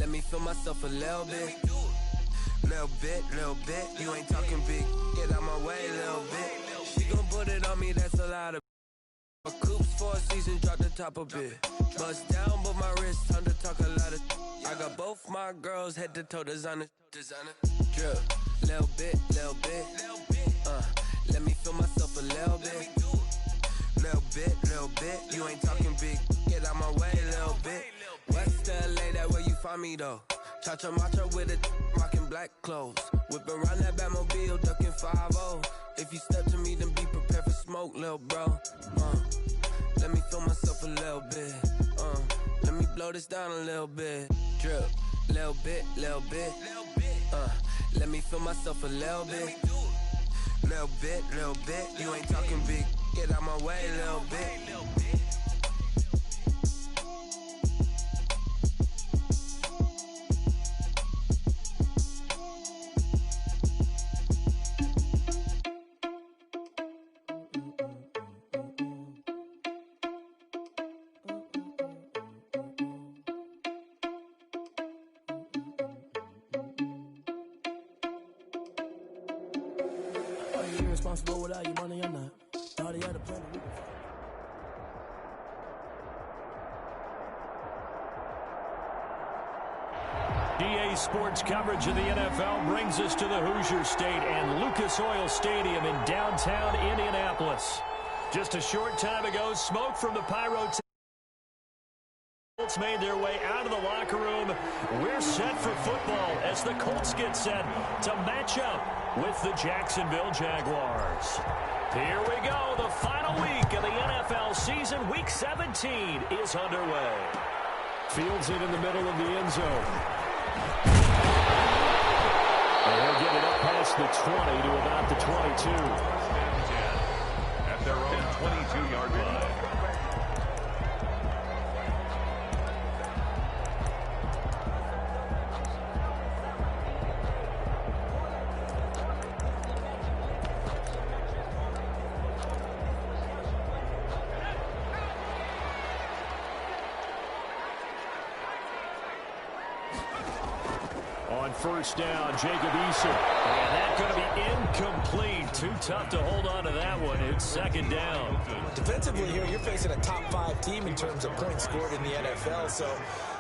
Let me feel myself a little bit. Little bit. You ain't talking big. Get out my way, little bit. She gon' put it on me, that's a lot of. My coops for a season, drop the top a bit. Bust down, but my wrist, time to talk a lot of. I got both my girls head to toe designer. Drip, little bit. Let me feel myself a little bit. Little bit. You ain't talking big. Get out my way, little bit. West LA, that where you find me though. Cha-cha matcha with it, rocking black clothes. Whip around that Batmobile, ducking 5-0. If you step to me, then be prepared for smoke, little bro. Let me feel myself a little bit. Let me blow this down a little bit. Drip, little bit. Let me feel myself a little bit. Little bit. You ain't talking big. Get out my way, little bit. Are you irresponsible without your money or not? Thought he had a plan. DA Sports coverage of the NFL brings us to the Hoosier State and Lucas Oil Stadium in downtown Indianapolis. Just a short time ago, smoke from the pyrotechnics made their way out of the locker room. We're set for football as the Colts get set to match up with the Jacksonville Jaguars. Here we go. The final week of the NFL season. Week 17 is underway. Fields it in the middle of the end zone. And they'll get it up past the 20 to about the 22. At their own 22-yard line. First down, Jacob Eason. And that's going to be incomplete. Too tough to hold on to that one. It's second down. Defensively here, you're facing a top 5 team in terms of points scored in the NFL. So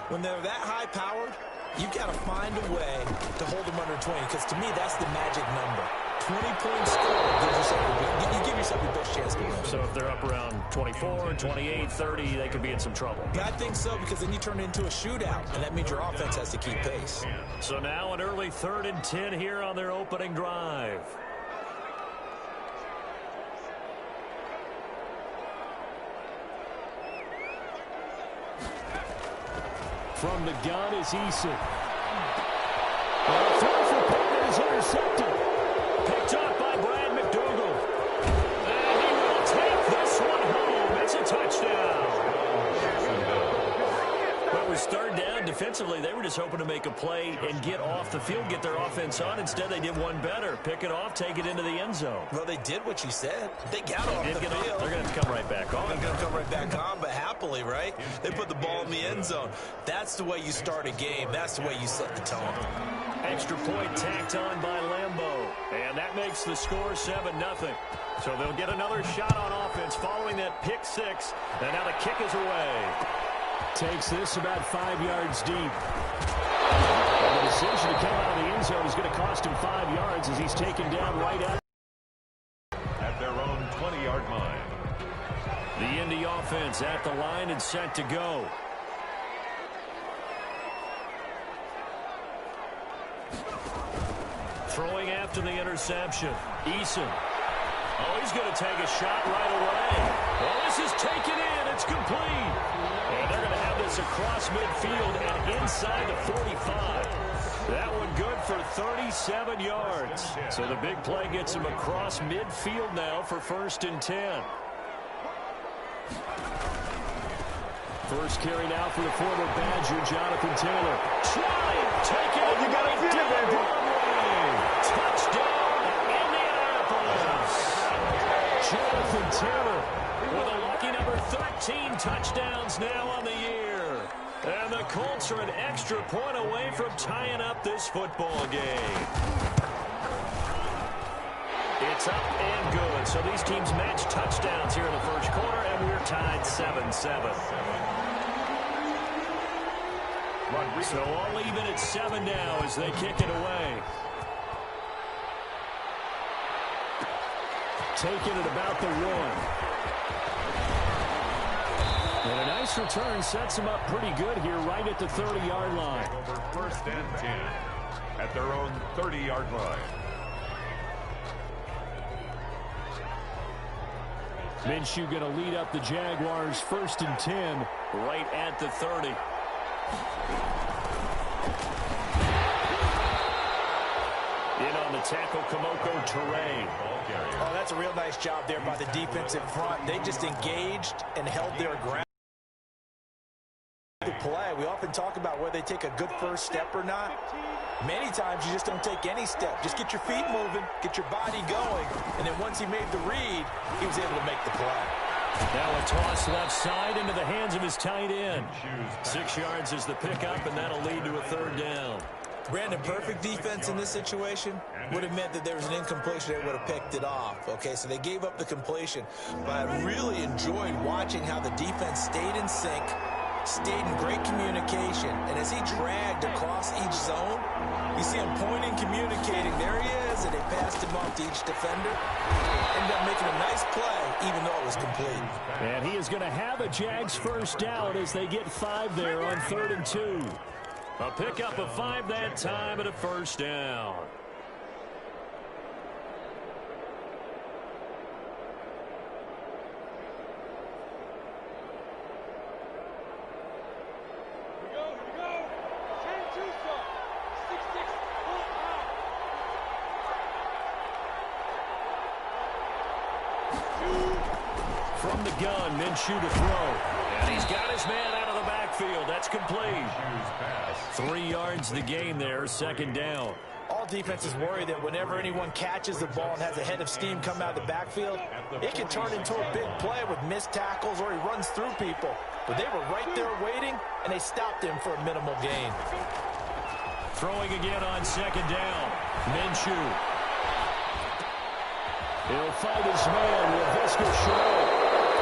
when they're that high-powered, you got to find a way to hold them under 20. Because to me, that's the magic number. 20 points scored you give yourself your best chance to win. So if they're up around 24, 28, 30, they could be in some trouble. I think so, because then you turn it into a shootout, and that means your offense has to keep pace. So now an early 3rd and 10 here on their opening drive. From the gun is Eason. The throw for Pittman is intercepted. Picked up by Brad McDougal. And he will take this one home. It's a touchdown. Well, with third down defensively, they were just hoping to make a play and get off the field, get their offense on. Instead, they did one better. Pick it off, take it into the end zone. Well, they did what you said. They got off the field. They're going to have to come right back on. They're going to come right back on, but happily, right? They put the ball in the end zone. That's the way you start a game. That's the way you set the tone. Extra point tacked on by Lambeau. And that makes the score 7-0. So they'll get another shot on offense following that pick 6. And now the kick is away. Takes this about 5 yards deep. And the decision to come out of the end zone is going to cost him 5 yards as he's taken down right out at their own 20-yard line. The Indy offense at the line and set to go. Throwing after the interception. Eason. Oh, he's going to take a shot right away. Well, this is taken in. It's complete. And they're going to have this across midfield and inside the 45. That one good for 37 yards. So the big play gets him across midfield now for 1st and 10. First carry now for the former Badger, Jonathan Taylor. Trying, take it. You got it, baby. Touchdown, Indianapolis. Jonathan Taylor with a lucky number 13 touchdowns now on the year. And the Colts are an extra point away from tying up this football game. It's up and good. So these teams match touchdowns here in the first quarter, and we're tied 7-7. So all even at 7 now as they kick it away. Taking it about the 1. And a nice return sets them up pretty good here right at the 30-yard line. Over 1st and 10 at their own 30-yard line. Minshew going to lead up the Jaguars 1st and 10 right at the 30. In on the tackle, Kamoko Toure. Oh, that's a real nice job there by the defensive front. They just engaged and held their ground. The play, we often talk about whether they take a good first step or not. Many times you just don't take any step. Just get your feet moving, get your body going, and then once he made the read, he was able to make the play. Now a toss left side into the hands of his tight end. 6 yards is the pickup, and that'll lead to a 3rd down. Brandon, perfect defense in this situation would have meant that there was an incompletion. They would have picked it off. Okay, so they gave up the completion. But I really enjoyed watching how the defense stayed in sync, stayed in great communication. And as he dragged across each zone, you see him pointing, communicating. There he is, and they passed him off to each defender. Ended up making a nice play, even though it was complete. And he is going to have a Jags 1st down as they get 5 there on 3rd and 2. A pickup of 5 that time and a 1st down. From the gun, Minshew to throw. And he's got his man out of the backfield. That's complete. 3 yards the gain there, 2nd down. All defenses worry that whenever anyone catches the ball and has a head of steam come out of the backfield, it can turn into a big play with missed tackles or he runs through people. But they were right there waiting, and they stopped him for a minimal gain. Throwing again on 2nd down. Minshew. He'll fight his man with Visca Chenault.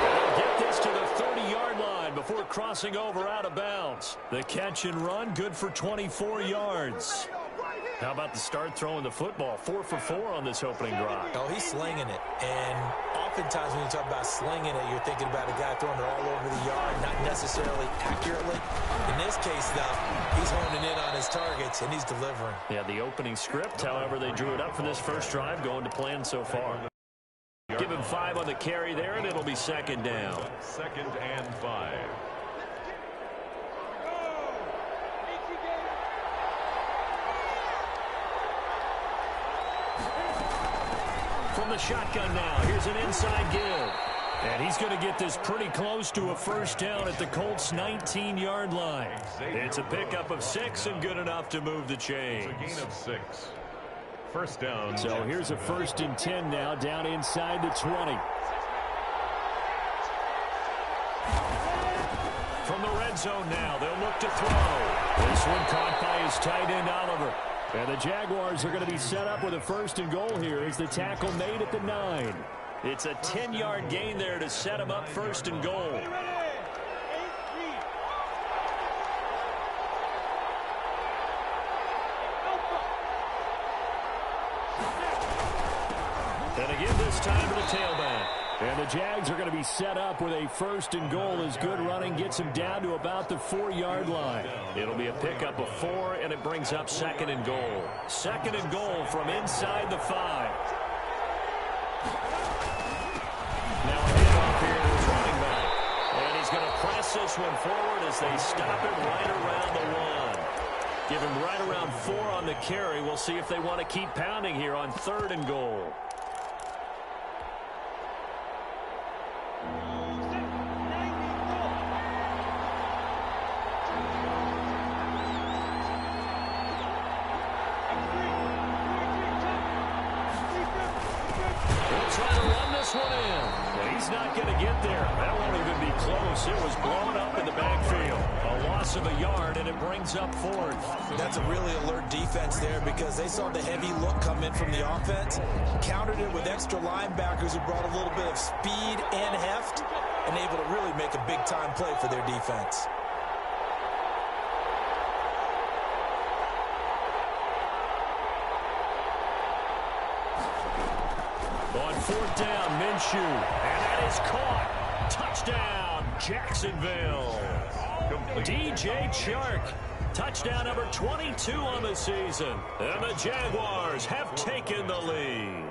And he'll get this to the 30-yard line before crossing over out of bounds. The catch and run, good for 24 yards. How about the start throwing the football? 4 for 4 on this opening drive. Oh, he's slinging it. And oftentimes when you talk about slinging it, you're thinking about a guy throwing it all over the yard, not necessarily accurately. In this case, though, he's honing in on his targets, and he's delivering. Yeah, the opening script, however, they drew it up for this first drive, going to plan so far. Give him 5 on the carry there, and it'll be 2nd down. 2nd and 5. From the shotgun now, here's an inside give. And he's going to get this pretty close to a 1st down at the Colts' 19-yard line. It's a pickup of 6 and good enough to move the chains. A gain of 6. 1st down. So here's a 1st and 10 now, down inside the 20. From the red zone now, they'll look to throw. This one caught by his tight end, Oliver. And the Jaguars are going to be set up with a 1st and goal here as the tackle made at the 9. It's a 10-yard gain there to set him up 1st and goal. And again this time to the tailback. And the Jags are going to be set up with a 1st and goal as good running gets them down to about the 4-yard line. It'll be a pickup of 4, and it brings up 2nd and goal. 2nd and goal from inside the 5. Now a handoff here to his running back. And he's going to press this one forward as they stop it right around the 1. Give him right around 4 on the carry. We'll see if they want to keep pounding here on 3rd and goal. He's not going to get there. That won't even be close. It was blown up in the backfield. A loss of a yard, and it brings up fourth. That's a really alert defense there because they saw the heavy look come in from the offense, countered it with extra linebackers who brought a little bit of speed and heft, and able to really make a big-time play for their defense. On fourth down, Minshew, and that is caught. Touchdown, Jacksonville. DJ Chark, touchdown number 22 on the season. And the Jaguars have taken the lead.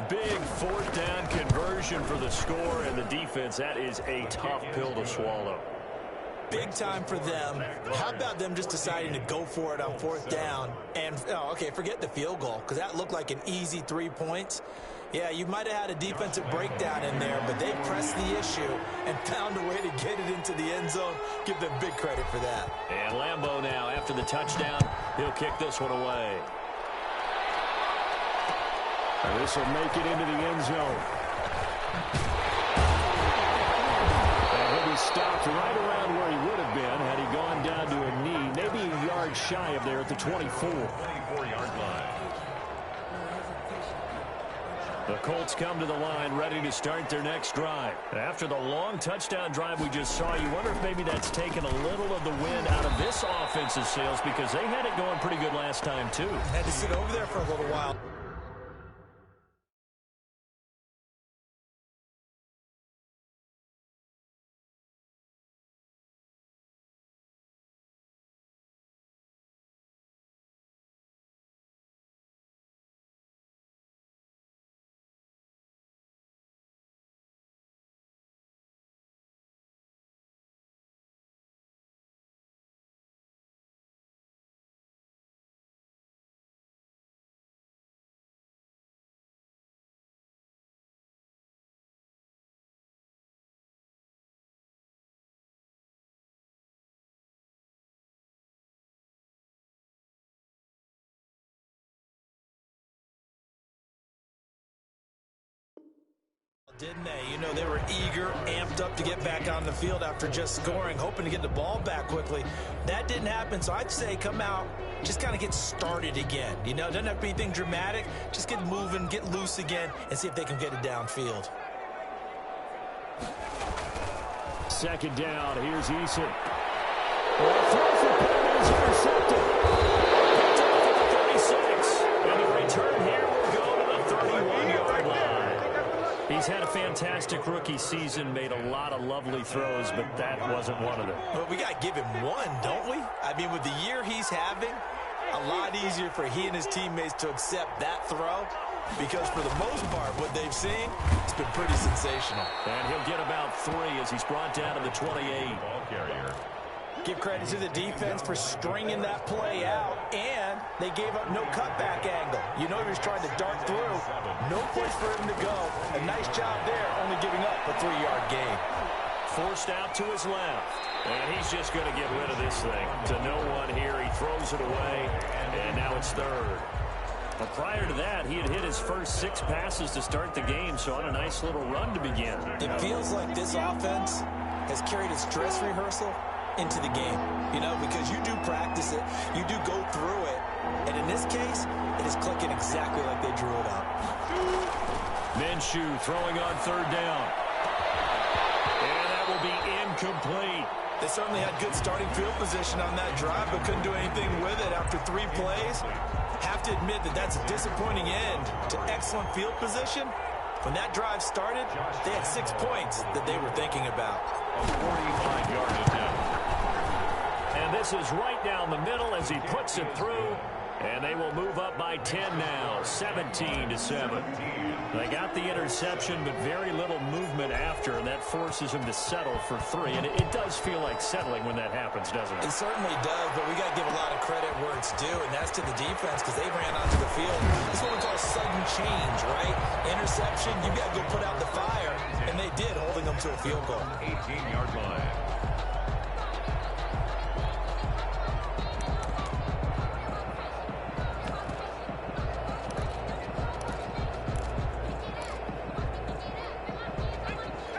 Big fourth down conversion for the score, and the defense, that is a tough pill to swallow. Big time for them. How about them just deciding to go for it on fourth down? And, okay, forget the field goal, because that looked like an easy 3 points. Yeah, you might have had a defensive breakdown in there, but they pressed the issue and found a way to get it into the end zone. Give them big credit for that. And Lambeau now, after the touchdown, he'll kick this one away. And this will make it into the end zone. And he'll be stopped right around where he would have been had he gone down to a knee, maybe a yard shy of there at the 24. 24-yard line. The Colts come to the line ready to start their next drive. After the long touchdown drive we just saw, you wonder if maybe that's taken a little of the wind out of this offense's sails because they had it going pretty good last time too. Had to sit over there for a little while. Didn't they? You know, they were eager, amped up to get back on the field after just scoring, hoping to get the ball back quickly. That didn't happen, so I'd say come out, just kind of get started again. You know, it doesn't have to be anything dramatic. Just get moving, get loose again, and see if they can get it downfield. Second down, here's Eason. Well, throw for Penn is intercepted. Picked up for the 36. And the return here will go to the 31-yard line. He's had a fantastic rookie season, made a lot of lovely throws, but that wasn't one of them. Well, we got to give him one, don't we? I mean, with the year he's having, a lot easier for he and his teammates to accept that throw because for the most part, what they've seen, it's been pretty sensational. And he'll get about 3 as he's brought down to the 28. Ball carrier. Give credit to the defense for stringing that play out, and they gave up no cutback angle. You know he was trying to dart through. No place for him to go. A nice job there, only giving up a 3-yard gain. Forced out to his left. And he's just going to get rid of this thing. To no one here. He throws it away, and now it's third. But prior to that, he had hit his first 6 passes to start the game, so on a nice little run to begin. It feels like this offense has carried its dress rehearsal into the game, you know, because you do practice it, you do go through it, and in this case, it is clicking exactly like they drew it up. Minshew throwing on third down. And that will be incomplete. They certainly had good starting field position on that drive, but couldn't do anything with it after 3 plays. Have to admit that that's a disappointing end to excellent field position. When that drive started, they had 6 points that they were thinking about. A 45-yard attempt. And this is right down the middle as he puts it through. And they will move up by 10 now, 17-7. They got the interception, but very little movement after, and that forces him to settle for 3. And it does feel like settling when that happens, doesn't it? It certainly does, but we got to give a lot of credit where it's due, and that's to the defense because they ran onto the field. This is what we call sudden change, right? Interception, you got to go put out the fire, and they did, holding them to a field goal. 18-yard line.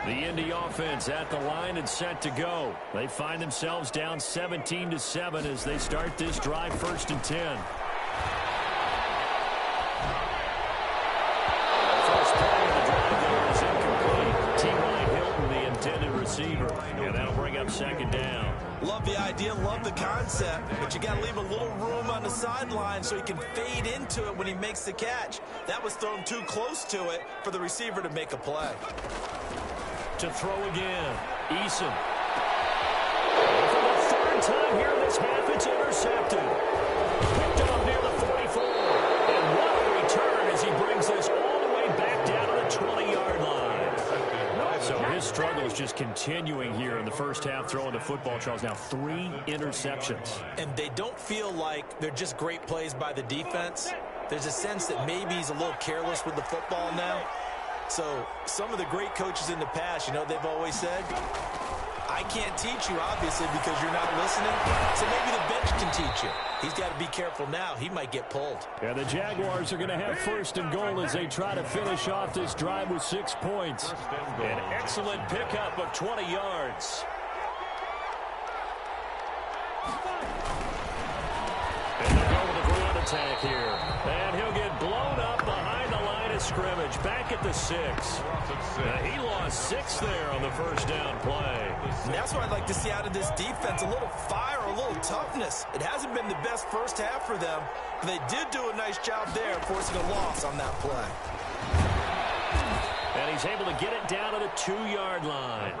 The Indy offense at the line and set to go. They find themselves down 17-7 as they start this drive, 1st and 10. First play of the drive there is incomplete. T.Y. Hilton, the intended receiver, and that'll bring up 2nd down. Love the idea, love the concept, but you got to leave a little room on the sideline so he can fade into it when he makes the catch. That was thrown too close to it for the receiver to make a play. To throw again, Eason. And for the 3rd time here in this half, it's intercepted. Picked off near the 44. And what a return as he brings this all the way back down to the 20-yard line. So his struggle is just continuing here in the first half, throwing the football, Charles. Now 3 interceptions. And they don't feel like they're just great plays by the defense. There's a sense that maybe he's a little careless with the football now. So some of the great coaches in the past, you know, they've always said, I can't teach you, obviously, because you're not listening. So maybe the bench can teach you. He's got to be careful now. He might get pulled. And the Jaguars are going to have 1st and goal as they try to finish off this drive with 6 points. An excellent pickup of 20 yards. And they'll go with a ground attack here. And he'll get blown up behind the line of scrimmage. Back at the 6. Now, he lost 6 there on the 1st down play. And that's what I'd like to see out of this defense. A little fire, a little toughness. It hasn't been the best first half for them, but they did do a nice job there forcing a loss on that play. And he's able to get it down to the 2-yard line.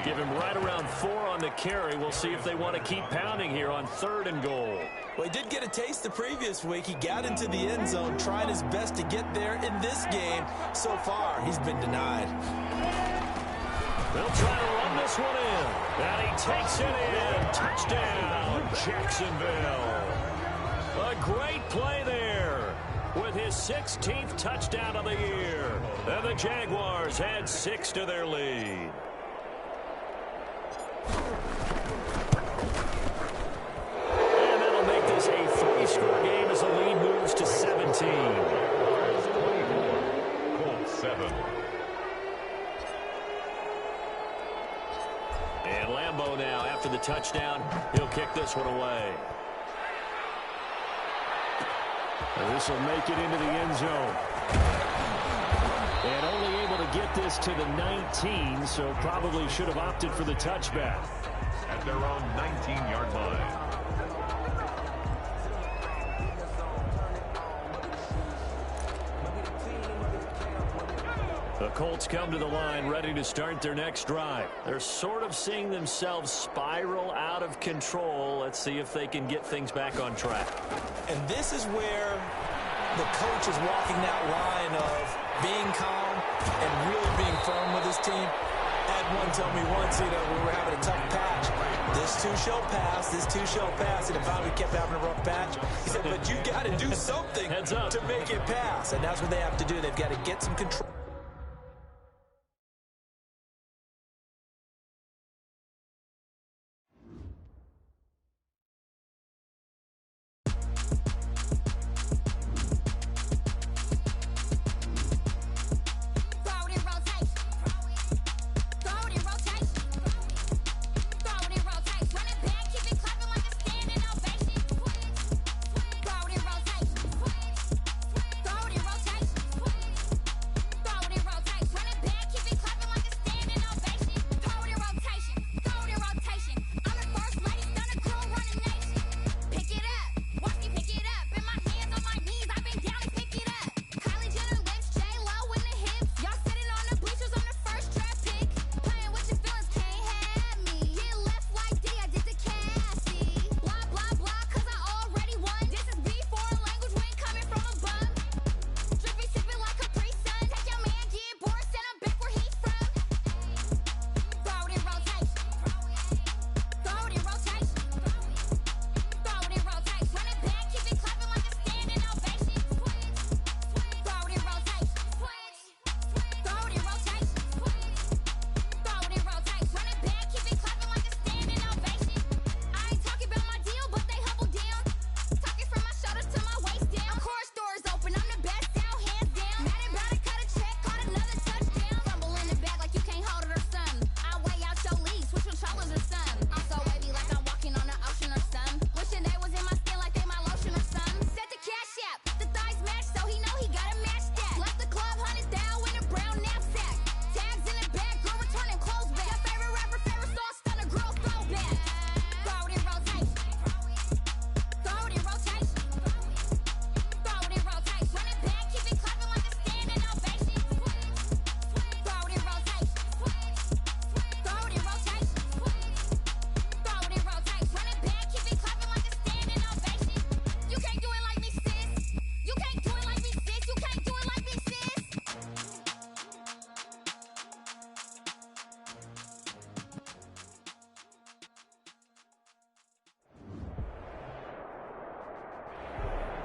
Give him right around 4 on the carry. We'll see if they want to keep pounding here on 3rd and goal. Well, he did get a taste the previous week. He got into the end zone, trying his best to get there in this game. So far, he's been denied. They'll try to run this one in. And he takes it in. Touchdown, Jacksonville. A great play there with his 16th touchdown of the year. And the Jaguars add 6 to their lead. And that'll make this a 3-score game as the lead moves to 17. Colts 7. And Lambeau now, after the touchdown, he'll kick this one away. And this will make it into the end zone. And only able to get this to the 19, so probably should have opted for the touchback. At their own 19-yard line. The Colts come to the line ready to start their next drive. They're sort of seeing themselves spiral out of control. Let's see if they can get things back on track. And this is where the coach is walking that line of being calm and really being firm with his team. I had one tell me once, you know, we were having a tough patch. This too shall pass, this too shall pass. And if we kept having a rough patch, he said, but you got to do something to make it pass. And that's what they have to do. They've got to get some control.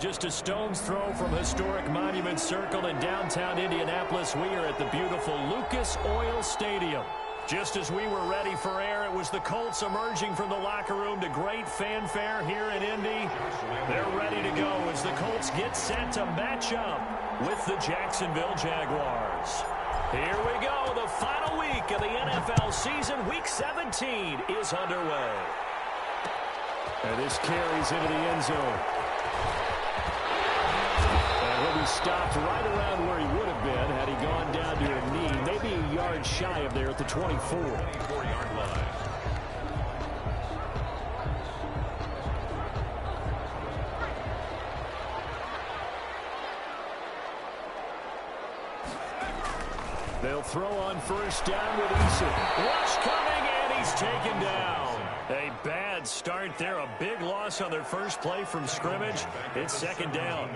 Just a stone's throw from historic Monument Circle in downtown Indianapolis. We are at the beautiful Lucas Oil Stadium. Just as we were ready for air, it was the Colts emerging from the locker room to great fanfare here in Indy. They're ready to go as the Colts get set to match up with the Jacksonville Jaguars. Here we go. The final week of the NFL season. Week 17 is underway. And this carries into the end zone. And he'll be stopped right around where he would have been had he gone down to a knee. Maybe a yard shy of there at the 24. 24-yard line. They'll throw on first down with Eason. Rush coming, and he's taken down. A bad start there. A big loss on their first play from scrimmage. It's second down.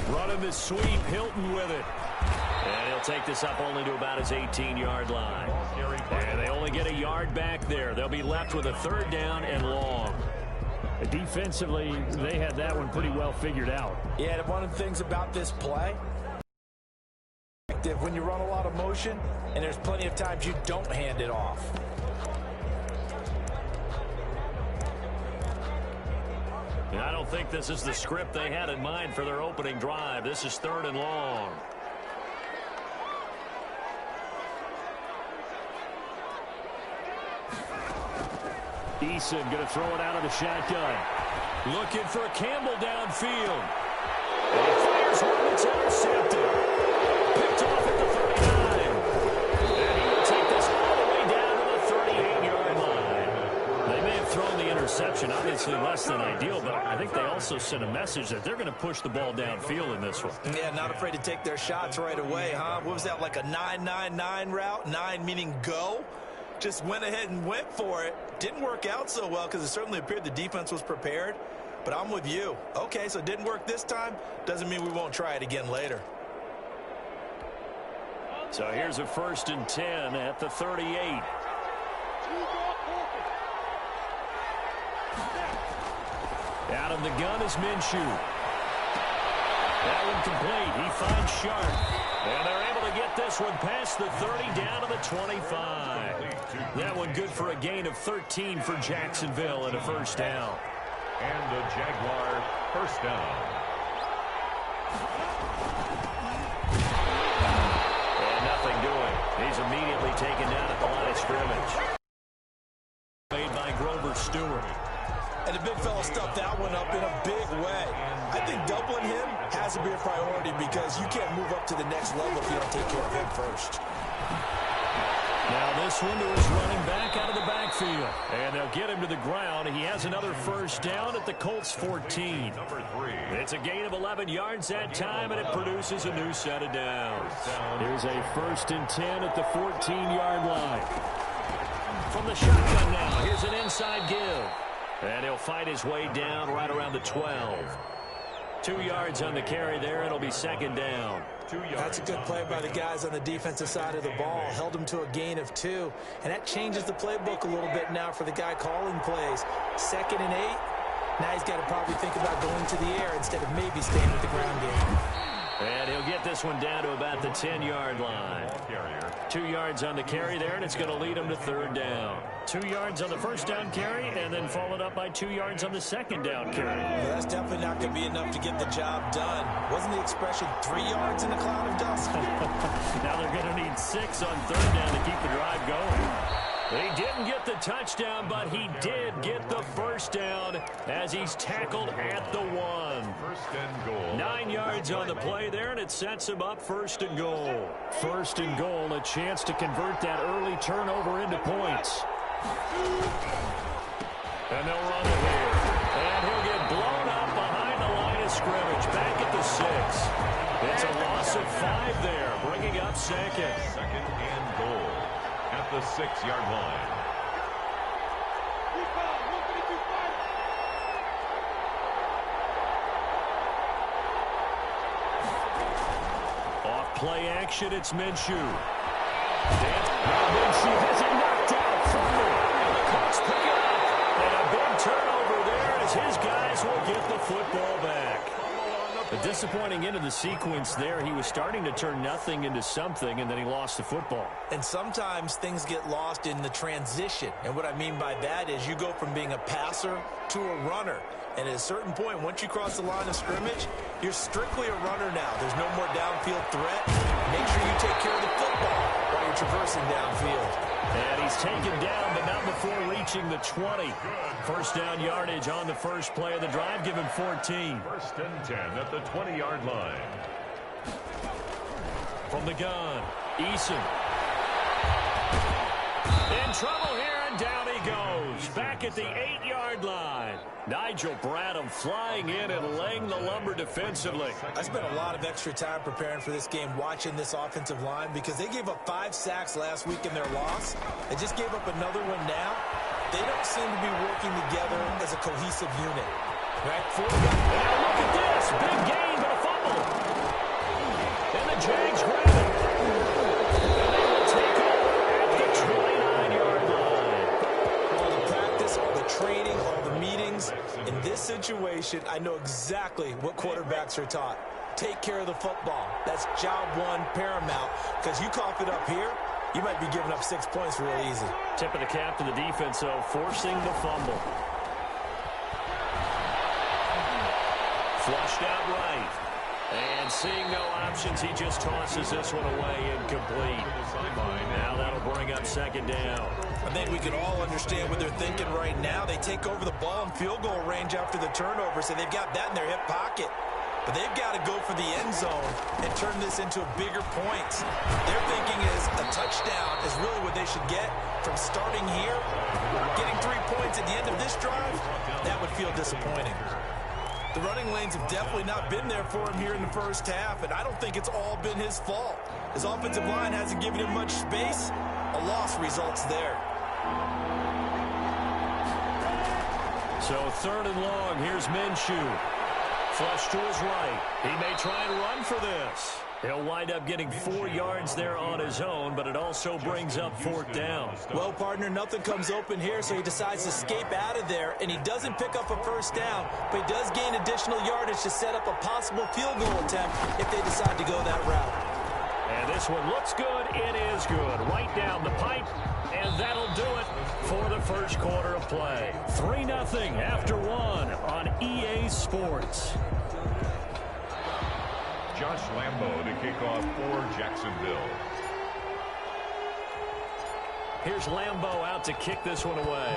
Running the sweep, Hilton with it. And he'll take this up only to about his 18-yard line. And they only get a yard back there. They'll be left with a third down and long. Defensively, they had that one pretty well figured out. Yeah, one of the things about this play, when you run a lot of motion, and there's plenty of times you don't hand it off. I don't think this is the script they had in mind for their opening drive. This is third and long. Eason going to throw it out of the shotgun. Looking for Campbell downfield. And he fires one that's intercepted. Picked off at the 39. And he will take this all the way down to the 38-yard line. They may have thrown the interception, obviously less than ideal, but I think they also sent a message that they're going to push the ball downfield in this one. Yeah, not afraid to take their shots right away, huh? What was that, like a 9-9-9 route? 9 meaning go? Just went ahead and went for it. Didn't work out so well because it certainly appeared the defense was prepared. But I'm with you. Okay, so it didn't work this time. Doesn't mean we won't try it again later. So here's a 1st and 10 at the 38. Out of the gun is Minshew. That one complete. He finds Sharp. And they're able to get this one past the 30 down to the 25. That one good for a gain of 13 for Jacksonville and a first down. And the Jaguars first down. And nothing doing. He's immediately taken down at the line of scrimmage. Made by Grover Stewart. And the big fella stuffed that one up in a big way. I think doubling him has to be a priority because you can't move up to the next level if you don't take care of him first. Now this one to his running back out of the backfield. And they'll get him to the ground. He has another first down at the Colts 14. Number 3. It's a gain of 11 yards that time, and it produces a new set of downs. Here's a 1st and 10 at the 14-yard line. From the shotgun now, here's an inside give. And he'll fight his way down right around the 12. 2 yards on the carry there. It'll be second down. 2 yards. That's a good play by the guys on the defensive side of the ball. Held him to a gain of 2. And that changes the playbook a little bit now for the guy calling plays. 2nd and 8. Now he's got to probably think about going to the air instead of maybe staying with the ground game. And he'll get this one down to about the 10-yard line. 2 yards on the carry there, and it's going to lead him to third down. 2 yards on the first down carry, and then followed up by 2 yards on the second down carry. Well, that's definitely not going to be enough to get the job done. Wasn't the expression 3 yards in a cloud of dust? Now they're going to need 6 on third down to keep the drive going. He didn't get the touchdown, but he did get the first down as he's tackled at the 1. First and goal. 9 yards on the play there, and it sets him up first and goal. 1st and goal, a chance to convert that early turnover into points. And they'll run it here. And he'll get blown up behind the line of scrimmage, back at the 6. It's a loss of 5 there, bringing up second. Second and goal at the 6-yard line. Off play action, it's Minshew. Minshew has it knocked out. Fumble. And the Colts pick it up. And a big turnover there as his guys will get the football back. A disappointing end of the sequence there. He was starting to turn nothing into something, and then he lost the football. And sometimes things get lost in the transition. And what I mean by that is you go from being a passer to a runner. And at a certain point, once you cross the line of scrimmage, you're strictly a runner now. There's no more downfield threat. Make sure you take care of the football while you're traversing downfield. And he's taken down, but not before reaching the 20. First down yardage on the first play of the drive. Give him 14. First and 10 at the 20-yard line. From the gun, Eason. In trouble here, and down he goes. Back at the 8-yard line. Nigel Bradham flying in and laying the lumber defensively. I spent a lot of extra time preparing for this game, watching this offensive line, because they gave up 5 sacks last week in their loss. They just gave up another one now. They don't seem to be working together as a cohesive unit. Right? Now look at this. Big gain, but a fumble. And the Jags grab it. And they will take over at the 29-yard line. All the practice, all the training, all the meetings. In this situation, I know exactly what quarterbacks are taught. Take care of the football. That's job one, paramount. Because you cough it up here, you might be giving up 6 points real easy. Tip of the cap to the defense, though, forcing the fumble. Flushed out right. And seeing no options, he just tosses this one away incomplete. Now that'll bring up second down. I think we can all understand what they're thinking right now. They take over the ball in field goal range after the turnover, so they've got that in their hip pocket. But they've got to go for the end zone and turn this into bigger points. Their thinking is a touchdown is really what they should get from starting here. Getting 3 points at the end of this drive, that would feel disappointing. The running lanes have definitely not been there for him here in the first half, and I don't think it's all been his fault. His offensive line hasn't given him much space. A loss results there. So 3rd and long, here's Minshew. Flush to his right. He may try and run for this. He'll wind up getting 4 yards there on his own, but it also brings up 4th down. Well, partner, nothing comes open here, so he decides to escape out of there, and he doesn't pick up a first down, but he does gain additional yardage to set up a possible field goal attempt if they decide to go that route. And this one looks good. It is good. Right down the pipe, and that'll do it for the first quarter of play. 3-0 after 1 on EA Sports. Josh Lambo to kick off for Jacksonville. Here's Lambo out to kick this one away.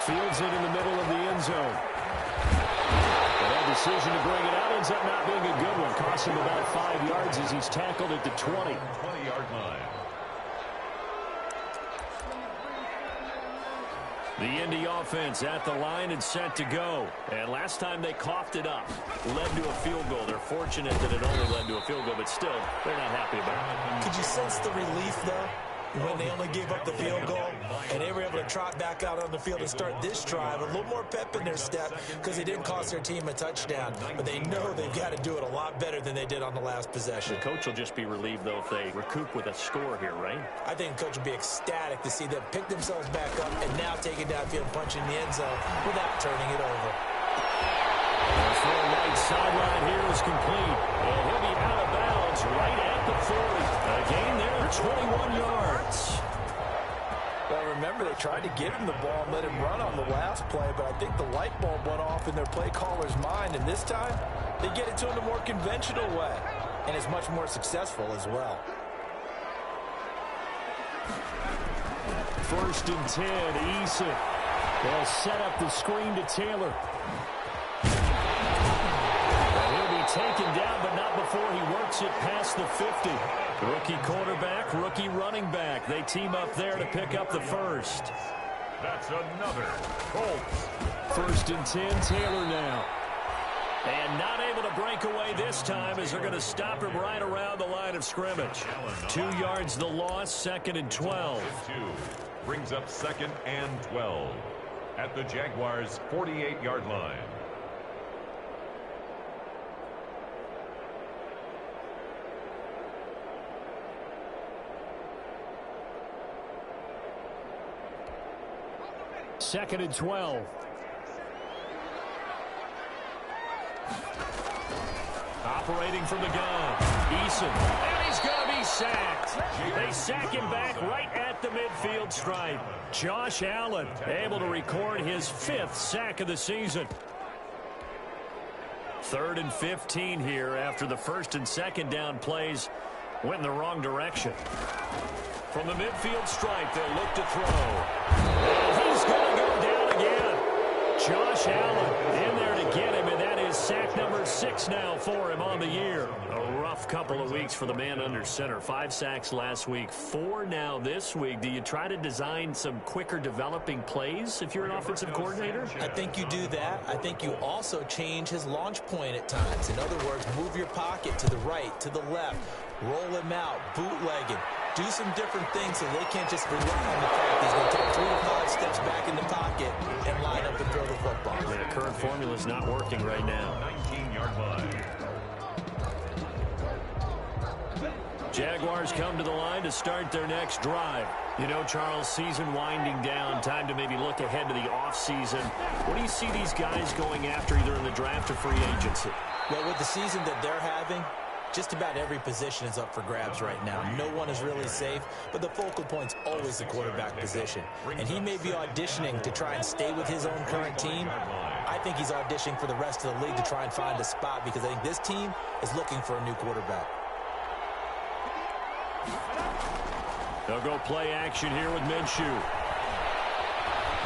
Fields it in the middle of the end zone. And that decision to bring it out ends up not being a good one. Cost him about 5 yards as he's tackled at the 20. 20-yard line. The Indy offense at the line and set to go. And last time they coughed it up, led to a field goal. They're fortunate that it only led to a field goal, but still, they're not happy about it. Could you sense the relief, though, when they only gave up the field goal and they were able to trot back out on the field and start this drive a little more pep in their step because they didn't cost their team a touchdown, but they know they've got to do it a lot better than they did on the last possession. The coach will just be relieved, though, if they recoup with a score here, right? I think the coach will be ecstatic to see them pick themselves back up and now take it downfield, punch in the end zone without turning it over. The throw right sideline here is complete, and he'll be out of bounds right at the 40. A gain there, 21 yards. Well, remember, they tried to give him the ball and let him run on the last play, but I think the light bulb went off in their play caller's mind, and this time they get it to him a more conventional way, and it's much more successful as well. 1st and 10, Eason. They'll set up the screen to Taylor. He'll be taken down, but not before he works it past the 50. Rookie quarterback, rookie running back. They team up there to pick up the first. That's another Colts. 1st and 10, Taylor now. And not able to break away this time as they're going to stop him right around the line of scrimmage. 2 yards the loss, 2nd and 12. Brings up 2nd and 12 at the Jaguars' 48-yard line. 2nd and 12. Operating from the gun, Eason, and he's going to be sacked. They sack him back right at the midfield stripe. Josh Allen able to record his 5th sack of the season. 3rd and 15 here after the 1st and 2nd down plays went in the wrong direction. From the midfield stripe, they'll look to throw. And he's going to go down again. Josh Allen in there to get him, and that is sack number 6 now for him on the year. A rough couple of weeks for the man under center. 5 sacks last week, 4 now this week. Do you try to design some quicker developing plays if you're an offensive coordinator? I think you do that. I think you also change his launch point at times. In other words, move your pocket to the right, to the left, roll him out, bootleg him. Do some different things so they can't just rely on the fact that he's going to take 3 to 5 steps back in the pocket and line up and throw the football. The current formula is not working right now. 19-yard line. Jaguars come to the line to start their next drive. You know, Charles, season winding down, time to maybe look ahead to the offseason. What do you see these guys going after either in the draft or free agency? Well, with the season that they're having, just about every position is up for grabs right now. No one is really safe, but the focal point's always the quarterback position. And he may be auditioning to try and stay with his own current team. I think he's auditioning for the rest of the league to try and find a spot because I think this team is looking for a new quarterback. They'll go play action here with Minshew.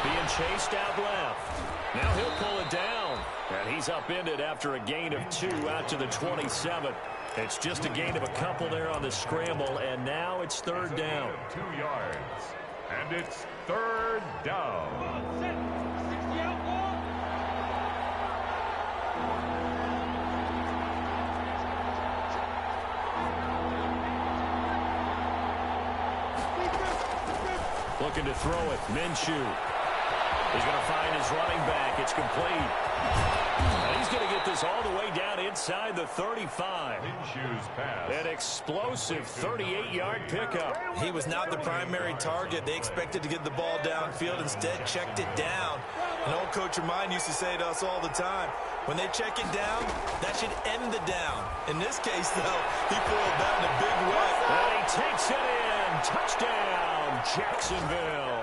Being chased out left. Now he'll pull it down. And he's upended after a gain of 2 out to the 27. It's just a gain of a couple there on the scramble, and now it's 3rd down. 2 yards. And it's 3rd down. Looking to throw it. Minshew. He's going to find his running back. It's complete. And he's going to get this all the way down inside the 35. Minshew's pass. An explosive 38-yard pickup. He was not the primary target. They expected to get the ball downfield. Instead, checked it down. An old coach of mine used to say to us all the time, when they check it down, that should end the down. In this case, though, he pulled that in a big way. And he takes it in. Touchdown, Jacksonville.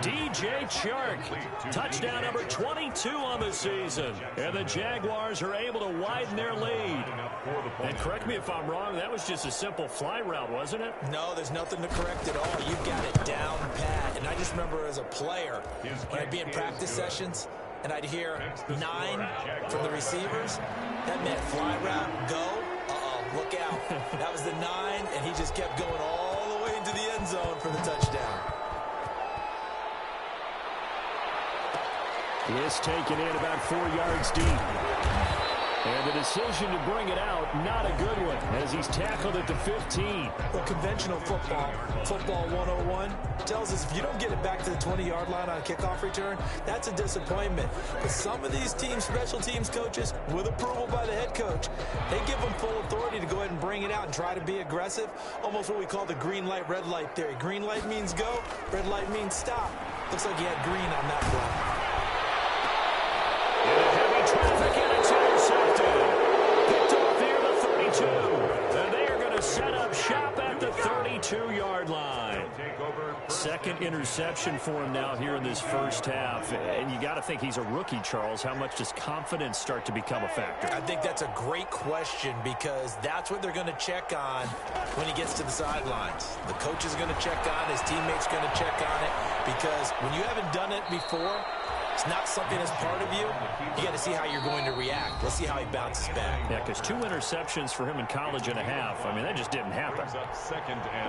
DJ Chark, touchdown number 22 on the season. And the Jaguars are able to widen their lead. And correct me if I'm wrong, that was just a simple fly route, wasn't it? No, there's nothing to correct at all. You got it down pat. And I just remember as a player, when I'd be in practice sessions, and I'd hear 9 from the receivers, that meant fly route, go, look out. That was the 9, and he just kept going all the way into the end zone for the touchdown. This taken in about 4 yards deep. And the decision to bring it out, not a good one, as he's tackled at the 15. Well, conventional football 101, tells us if you don't get it back to the 20-yard line on a kickoff return, that's a disappointment. But some of these teams, special teams coaches, with approval by the head coach, they give them full authority to go ahead and bring it out and try to be aggressive, almost what we call the green light, red light theory. Green light means go, red light means stop. Looks like he had green on that play. Traffic, and it's intercepted. Picked off here at the 32. And they are going to set up shop at the 32-yard line. Second interception for him now here in this first half. And you got to think he's a rookie, Charles. How much does confidence start to become a factor? I think that's a great question because that's what they're going to check on when he gets to the sidelines. The coach is going to check on, his teammates going to check on it, because when you haven't done it before, it's not something that's part of you. You got to see how you're going to react. Let's see how he bounces back. Yeah, because 2 interceptions for him in college and a half. I mean, that just didn't happen.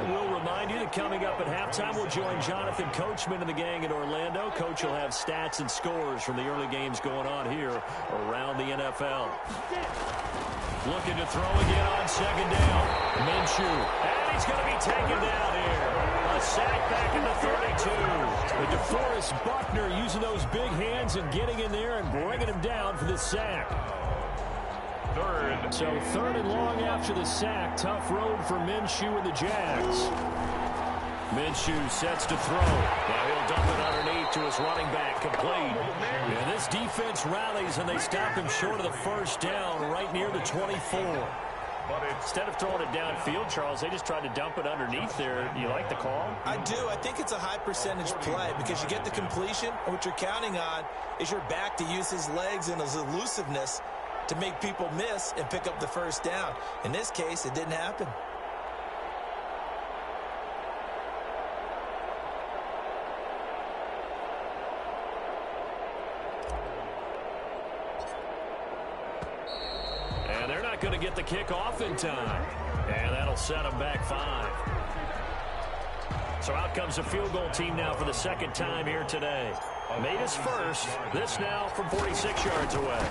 We'll remind you that coming up at halftime, we'll join Jonathan Coachman and the gang in Orlando. Coach will have stats and scores from the early games going on here around the NFL. Looking to throw again on second down. Minshew. And he's going to be taken down here. A sack back in the 32. But DeForest Buckner using those big hands and getting in there and bringing him down for the sack. Third. So 3rd and long after the sack. Tough road for Minshew and the Jags. Minshew sets to throw. Now he'll dump it underneath to his running back, complete. And this defense rallies, and they stop him short of the first down right near the 24. But instead of throwing it downfield, Charles, they just tried to dump it underneath there. Do you like the call? I do. I think it's a high percentage play because you get the completion, and what you're counting on is your back to use his legs and his elusiveness to make people miss and pick up the first down. In this case, it didn't happen. And they're not going to get the kick off in time. And that'll set them back 5. So out comes a field goal team now for the second time here today. Made his first. This now from 46 yards away.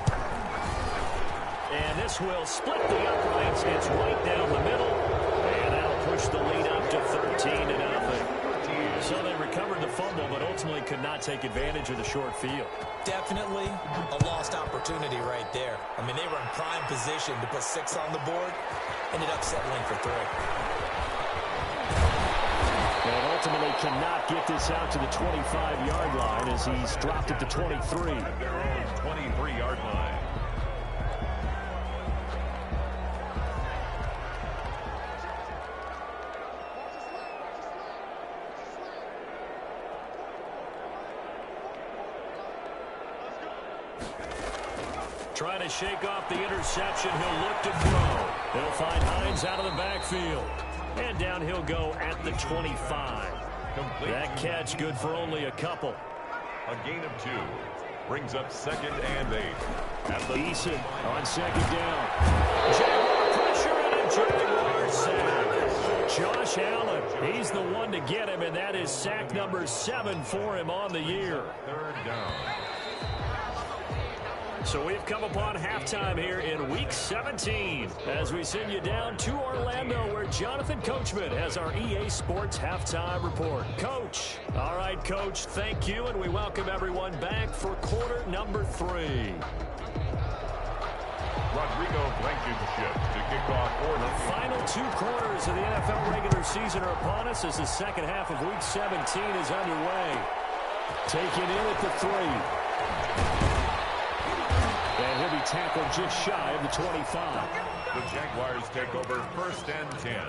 And this will split the uprights. It's right down the middle. And that'll push the lead up to 13-0. So they recovered the fumble, but ultimately could not take advantage of the short field. Definitely a lost opportunity right there. I mean, they were in prime position to put 6 on the board. Ended up settling for 3. And ultimately cannot get this out to the 25-yard line as he's dropped at the 23. At their own 23-yard line. Trying to shake off the interception. He'll look to throw. He'll find Hines out of the backfield. And down he'll go at the 25. Complete. That catch good for only a couple. A gain of 2. Brings up 2nd and 8. At the Eason on 2nd down. Jaguar pressure and a Jaguar sack. Josh Allen, he's the one to get him, and that is sack number 7 for him on the year. 3rd down. So we've come upon halftime here in Week 17 as we send you down to Orlando where Jonathan Coachman has our EA Sports Halftime Report. Coach. All right, Coach, thank you, and we welcome everyone back for quarter number 3. Rodrigo Blankenship to kick off for The final 2 quarters of the NFL regular season are upon us as the second half of Week 17 is underway. Taken in at the 3. And he'll be tackled just shy of the 25. The Jaguars take over 1st and 10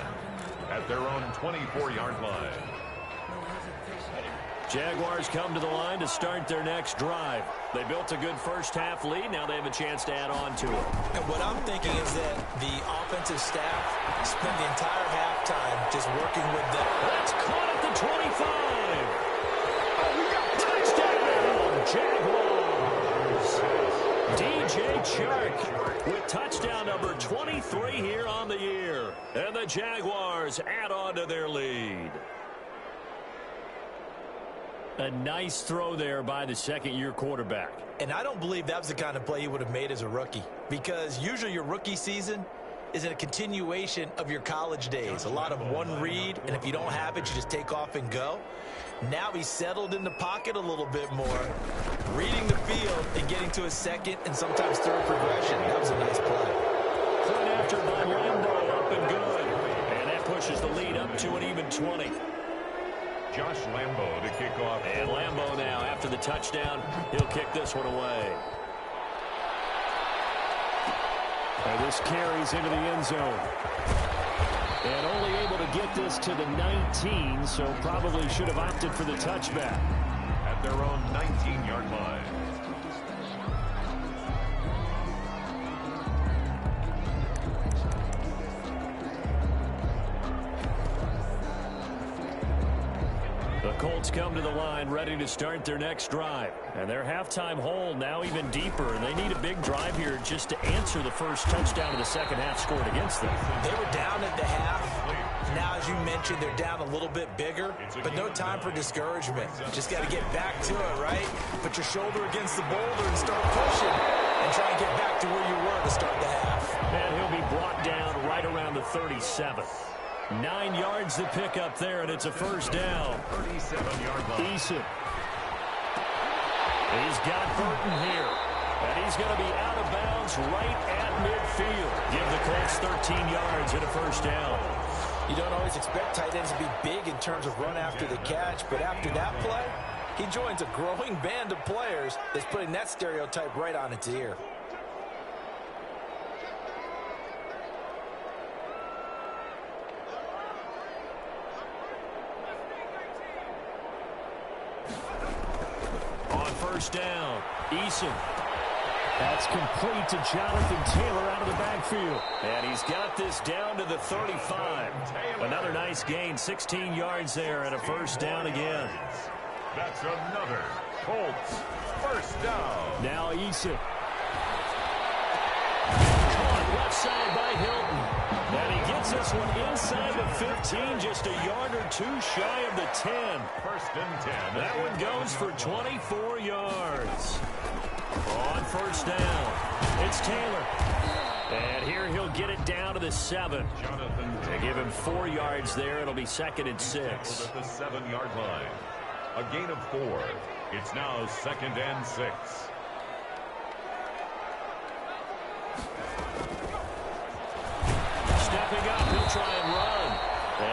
at their own 24-yard line. Jaguars come to the line to start their next drive. They built a good first half lead. Now they have a chance to add on to it. And what I'm thinking is that the offensive staff spent the entire halftime just working with them. That's caught at the 25. Touchdown, Jaguars. DJ Chark with touchdown number 23 here on the year. And the Jaguars add on to their lead. A nice throw there by the second-year quarterback. And I don't believe that was the kind of play he would have made as a rookie, because usually your rookie season is a continuation of your college days. A lot of one read, and if you don't have it, you just take off and go. Now he's settled in the pocket a little bit more, reading the field and getting to his second and sometimes third progression. That was a nice play. Point after by Lambo, up and good. And that pushes the lead up to an even 20. Josh Lambo to kick off. And Lambo now, after the touchdown, he'll kick this one away. And this carries into the end zone. And only able to get this to the 19, so probably should have opted for the touchback. At their own 19-yard line. The Colts come to the line ready to start their next drive. And their halftime hole now even deeper. And they need a big drive here just to answer the first touchdown of the second half scored against them. They were down at the half. Now, as you mentioned, they're down a little bit bigger, but no time for discouragement. Just got to get back to it, right? Put your shoulder against the boulder and start pushing and try and get back to where you were to start the half. And he'll be brought down right around the 37. 9 yards to pick up there, and it's a first down. 37-yard line. Eason. He's got Burton here. And he's going to be out of bounds right at midfield. Give the Colts 13 yards and a first down. You don't always expect tight ends to be big in terms of run after the catch, but after that play, he joins a growing band of players that's putting that stereotype right on its ear. On first down, Eason. That's complete to Jonathan Taylor out of the backfield. And he's got this down to the 35. Another nice gain, 16 yards there and a first down again. That's another Colts first down. Now Eason. Caught left side by Hilton. And he gets this one inside the 15, just a yard or two shy of the 10. First and 10. That one goes for 24 yards. On first down, it's Taylor. And here he'll get it down to the 7. Jonathan, They give him 4 yards there. It'll be 2nd and 6. at the 7-yard line. A gain of 4. It's now 2nd and 6. Stepping up, he'll try and run.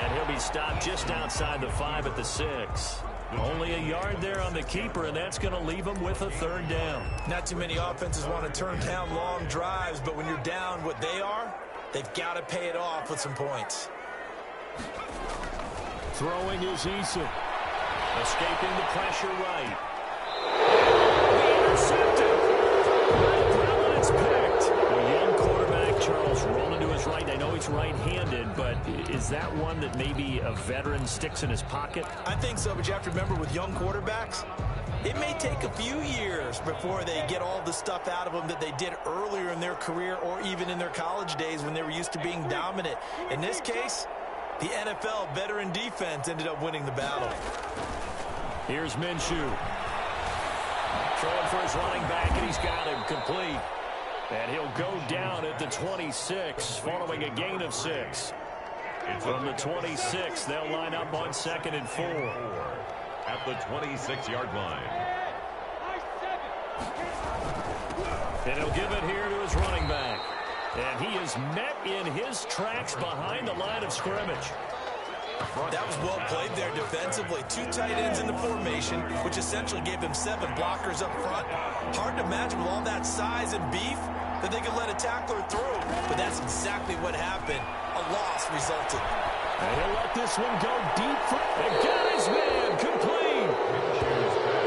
And he'll be stopped just outside the 5 at the 6. Only a yard there on the keeper, and that's going to leave him with a 3rd down. Not too many offenses want to turn down long drives, but when you're down what they are, they've got to pay it off with some points. Throwing is Eason. Escaping the pressure right. Intercepted. Well, it's picked. A young quarterback, Charles, rolling to his right. I know he's right-handed, but is that one that maybe a veteran sticks in his pocket? I think so, but you have to remember with young quarterbacks, it may take a few years before they get all the stuff out of them that they did earlier in their career or even in their college days when they were used to being dominant. In this case, the NFL veteran defense ended up winning the battle. Here's Minshew. Throwing for his running back, and he's got him complete. And he'll go down at the 26, following a gain of 6. From the 26, they'll line up on 2nd and 4. At the 26-yard line. And he'll give it here to his running back. And he is met in his tracks behind the line of scrimmage. That was well played there defensively. 2 tight ends in the formation, which essentially gave them 7 blockers up front. Hard to imagine with all that size and beef that they could let a tackler through. But that's exactly what happened. A loss resulted. And he'll let this one go deep. And got his man complete.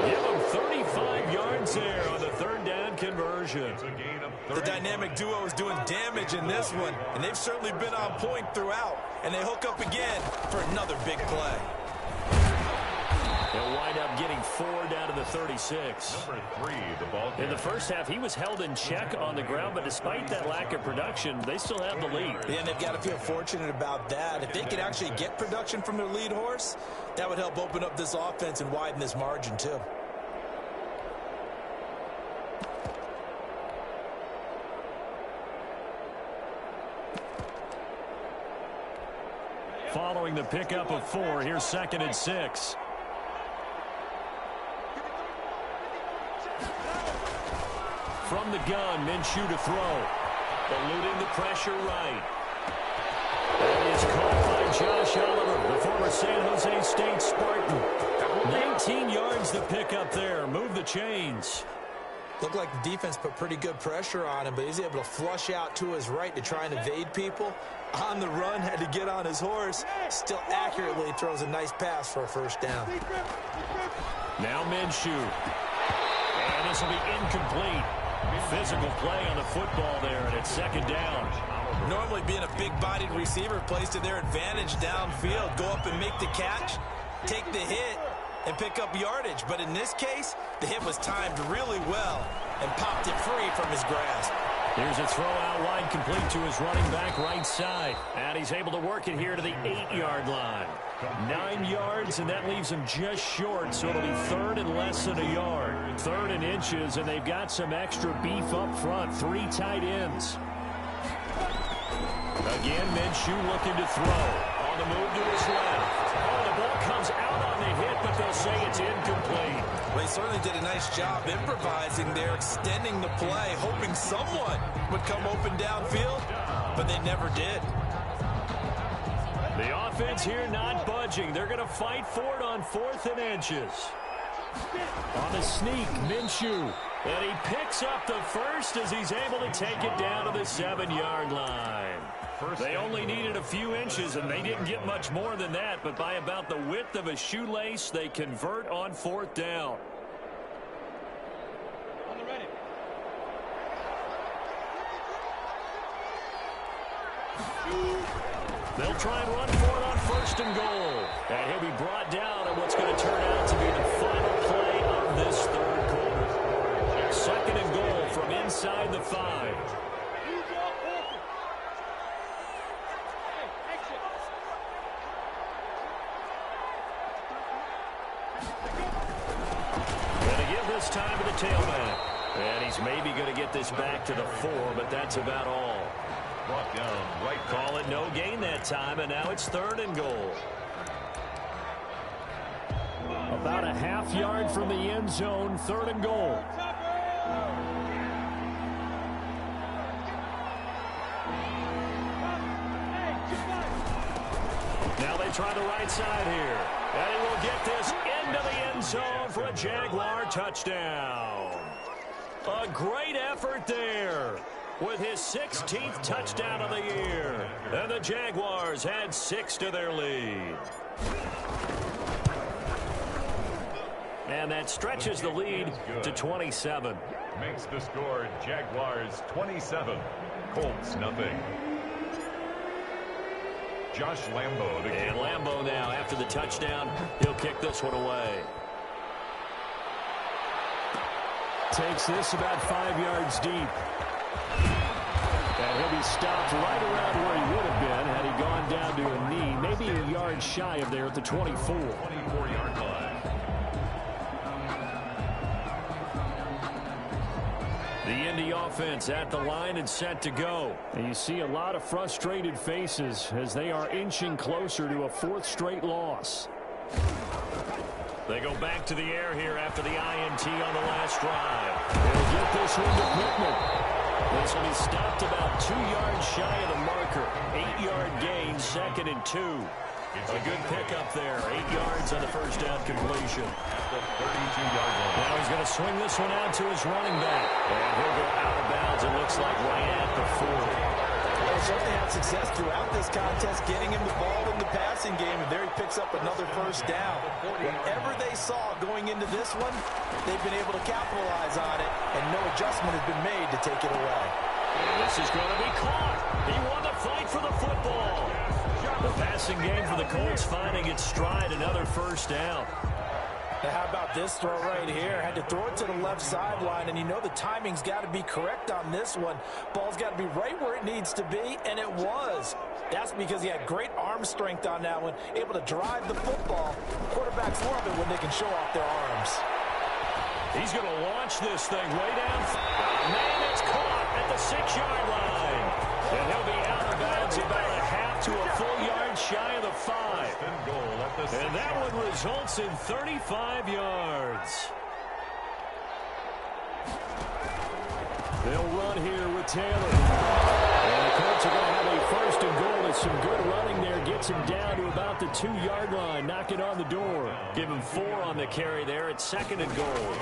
Give him 35 yards there on the 3rd down conversion. The dynamic duo is doing damage in this one, and they've certainly been on point throughout. And they hook up again for another big play. He'll wind up getting 4 down to the 36. Number 3, the ball In the first half, he was held in check on the ground, but despite that lack of production, they still have the lead. Yeah, and they've got to feel fortunate about that. If they could actually get production from their lead horse, that would help open up this offense and widen this margin, too. Following the pickup of 4, here's 2nd and 6. From the gun, Minshew to throw. Eluding the pressure right. That is caught by Josh Oliver, the former San Jose State Spartan. 19 yards to pick up there. Move the chains. Looked like the defense put pretty good pressure on him, but he's able to flush out to his right to try and evade people. On the run, had to get on his horse. Still accurately throws a nice pass for a first down. Now Minshew. And this will be incomplete. Physical play on the football there, and it's 2nd down. Normally being a big-bodied receiver plays to their advantage downfield. Go up and make the catch, take the hit, and pick up yardage. But in this case, the hit was timed really well and popped it free from his grasp. Here's a throw out wide, complete to his running back right side. And he's able to work it here to the 8-yard line. 9 yards, and that leaves him just short, so it'll be 3rd and less than a yard. 3rd and inches, and they've got some extra beef up front. 3 tight ends. Again, Minshew looking to throw. On the move to his left. Oh, the ball comes out on the hit, but they'll say it's incomplete. Well, he certainly did a nice job improvising there, extending the play, hoping someone would come open downfield, but they never did. The offense here not budging. They're going to fight for it on 4th and inches. On the sneak, Minshew. And he picks up the first as he's able to take it down to the 7-yard line. They only needed a few inches, and they didn't get much more than that. But by about the width of a shoelace, they convert on 4th down. They'll try and run for it on 1st and goal. And he'll be brought down at what's going to turn out to be the final play of this 3rd quarter. 2nd and goal from inside the 5. Going to give this time to the tailback. And he's maybe going to get this back to the 4, but that's about all. Brought down right. Call it no gain that time, and now it's 3rd and goal. About a half yard from the end zone, 3rd and goal. Now they try the right side here. And he will get this into the end zone for a Jaguar touchdown. A great effort there with his 16th touchdown of the year. And the Jaguars add 6 to their lead. And that stretches the lead to 27. Makes the score Jaguars 27, Colts nothing. Josh Lambo. And Lambo now, after the touchdown, he'll kick this one away. Takes this about 5 yards deep. And he'll be stopped right around where he would have been had he gone down to a knee, maybe a yard shy of there at the 24. 24-yard line. The Indy offense at the line and set to go. And you see a lot of frustrated faces as they are inching closer to a 4th straight loss. They go back to the air here after the INT on the last drive. They'll get this one to Pittman. This will be stopped about 2 yards shy of the marker. 8-yard gain, 2nd and 2. A good pickup there. 8 yards on the first down completion. The 32-yard line. Now he's going to swing this one out to his running back. And he'll go out of bounds, it looks like, right at the 40. They certainly had success throughout this contest, getting him the ball in the passing game, and there he picks up another first down. Whatever they saw going into this one, they've been able to capitalize on it, and no adjustment has been made to take it away. And this is going to be caught. He won the fight for the football. The passing game for the Colts finding its stride, another first down. Now how about this throw right here? Had to throw it to the left sideline, and you know the timing's got to be correct on this one. Ball's got to be right where it needs to be, and it was. That's because he had great arm strength on that one, able to drive the football. Quarterbacks love it when they can show off their arms. He's going to launch this thing way down. Man, it's caught at the 6-yard line. And he'll be out of bounds about a half to a full yard shy of the 5. And that one results in 35 yards. They'll run here with Taylor. And the Colts are going to have a 1st and goal. It's some good running there. Gets him down to about the 2-yard line. Knock it on the door. Give him 4 on the carry there at 2nd and goal.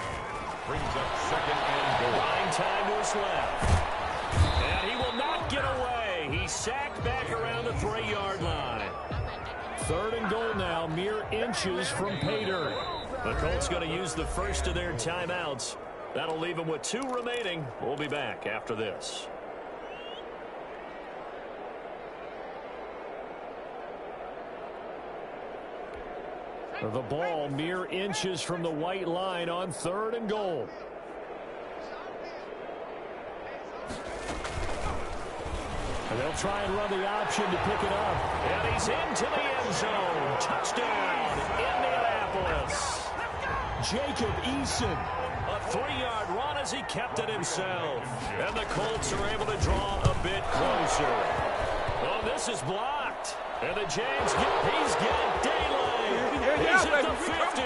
Brings up 2nd and goal. Buying time to his left. And he will not get away. He's sacked back around the 3-yard line. 3rd and goal now, mere inches from pay dirt. The Colts going to use the first of their timeouts. That'll leave them with 2 remaining. We'll be back after this. The ball mere inches from the white line on 3rd and goal. And they'll try and run the option to pick it up. And he's into the end zone. Touchdown, Indianapolis. Jacob Eason. A 3-yard run as he kept it himself. And the Colts are able to draw a bit closer. Oh, this is blocked. And the Jags he's got daylight. He's at the 50.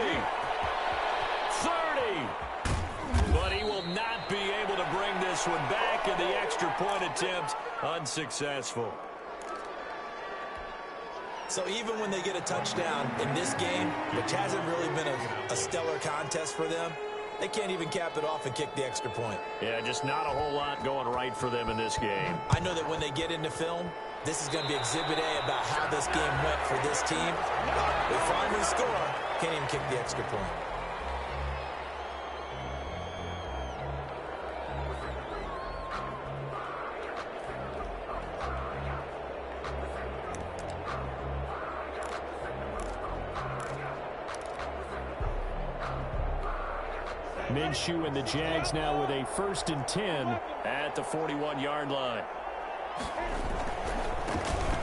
30. But he will not be able to bring this one back, and the extra point attempt unsuccessful. So even when they get a touchdown in this game, which hasn't really been a stellar contest for them, they can't even cap it off and kick the extra point. Yeah, just not a whole lot going right for them in this game. I know that when they get into film, this is going to be Exhibit A about how this game went for this team. They finally score, can't even kick the extra point. Minshew and the Jags now with a 1st and 10 at the 41-yard line.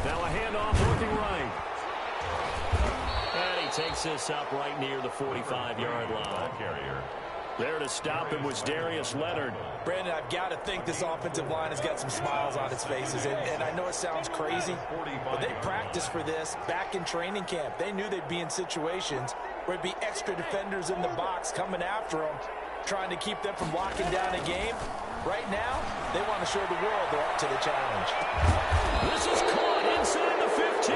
Now a handoff looking right. And he takes this up right near the 45-yard line. Carrier. There to stop him was Darius Leonard. Brandon, I've got to think this offensive line has got some smiles on its faces. And I know it sounds crazy, but they practiced for this back in training camp. They knew they'd be in situations where it'd be extra defenders in the box coming after them, trying to keep them from locking down a game. Right now, they want to show the world they're up to the challenge. This is caught inside the 15.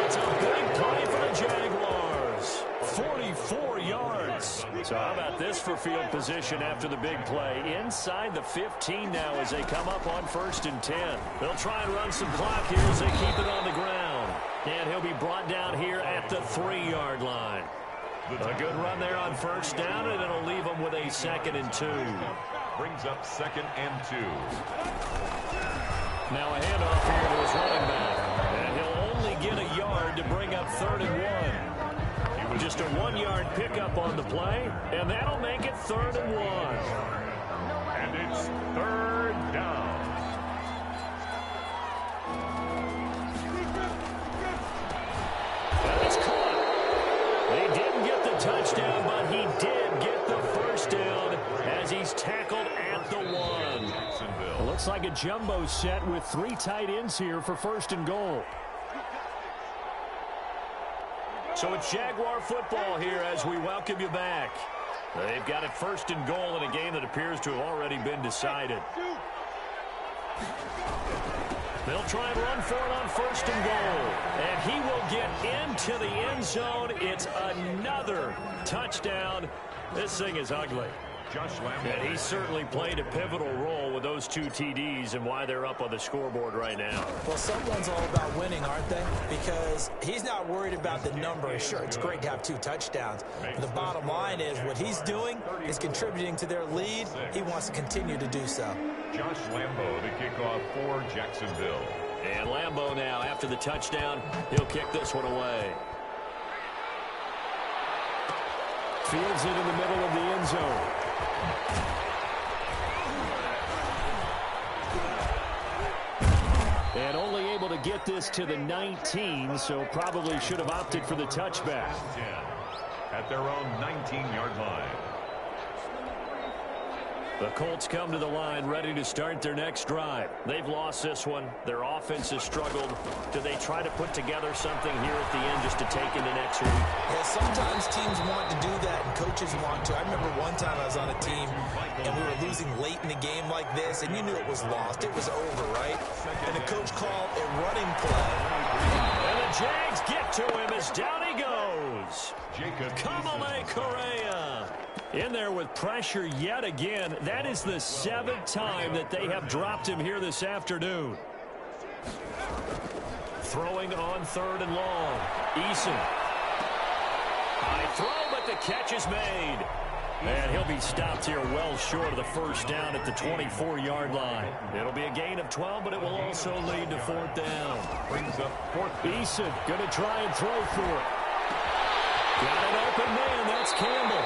It's a big play for the Jaguars. 44 yards. So how about this for field position after the big play? Inside the 15 now as they come up on 1st and 10. They'll try and run some clock here as they keep it on the ground. And he'll be brought down here at the 3-yard line. A good run there on 1st down, and it'll leave them with a 2nd and 2. Brings up 2nd and 2. Now a handoff here to his running back. And he'll only get a yard to bring up 3rd and 1. Just a 1-yard pickup on the play, and that'll make it 3rd and 1. And it's 3rd down. And it's caught. He didn't get the touchdown, but he did get the 1st down as he's tackled at the 1. Looks like a jumbo set with 3 tight ends here for 1st and goal. So it's Jaguar football here as we welcome you back. They've got it 1st and goal in a game that appears to have already been decided. They'll try and run for it on 1st and goal. And he will get into the end zone. It's another touchdown. This thing is ugly. And he certainly played a pivotal role with those 2 TDs and why they're up on the scoreboard right now. Well, someone's all about winning, aren't they? Because he's not worried about the number. Sure, it's great to have 2 touchdowns. But the bottom line is what he's doing is contributing to their lead. He wants to continue to do so. Josh Lambo, the kickoff for Jacksonville. And Lambo now, after the touchdown, he'll kick this one away. Fields it in the middle of the end zone. And only able to get this to the 19, so probably should have opted for the touchback. 10 at their own 19-yard line. The Colts come to the line ready to start their next drive. They've lost this one. Their offense has struggled. Do they try to put together something here at the end just to take into next week? Yeah, sometimes teams want to do that and coaches want to. I remember one time I was on a team and we were losing late in the game like this, and you knew it was lost. It was over, right? And the coach called a running play. And the Jags get to him as down he goes. Kamale Correa in there with pressure yet again. That is the 7th time that they have dropped him here this afternoon. Throwing on 3rd and long. Eason. High throw, but the catch is made. And he'll be stopped here well short of the 1st down at the 24-yard line. It'll be a gain of 12, but it will also lead to 4th down. Brings up 4th. Eason going to try and throw for it. Got an open man. That's Campbell.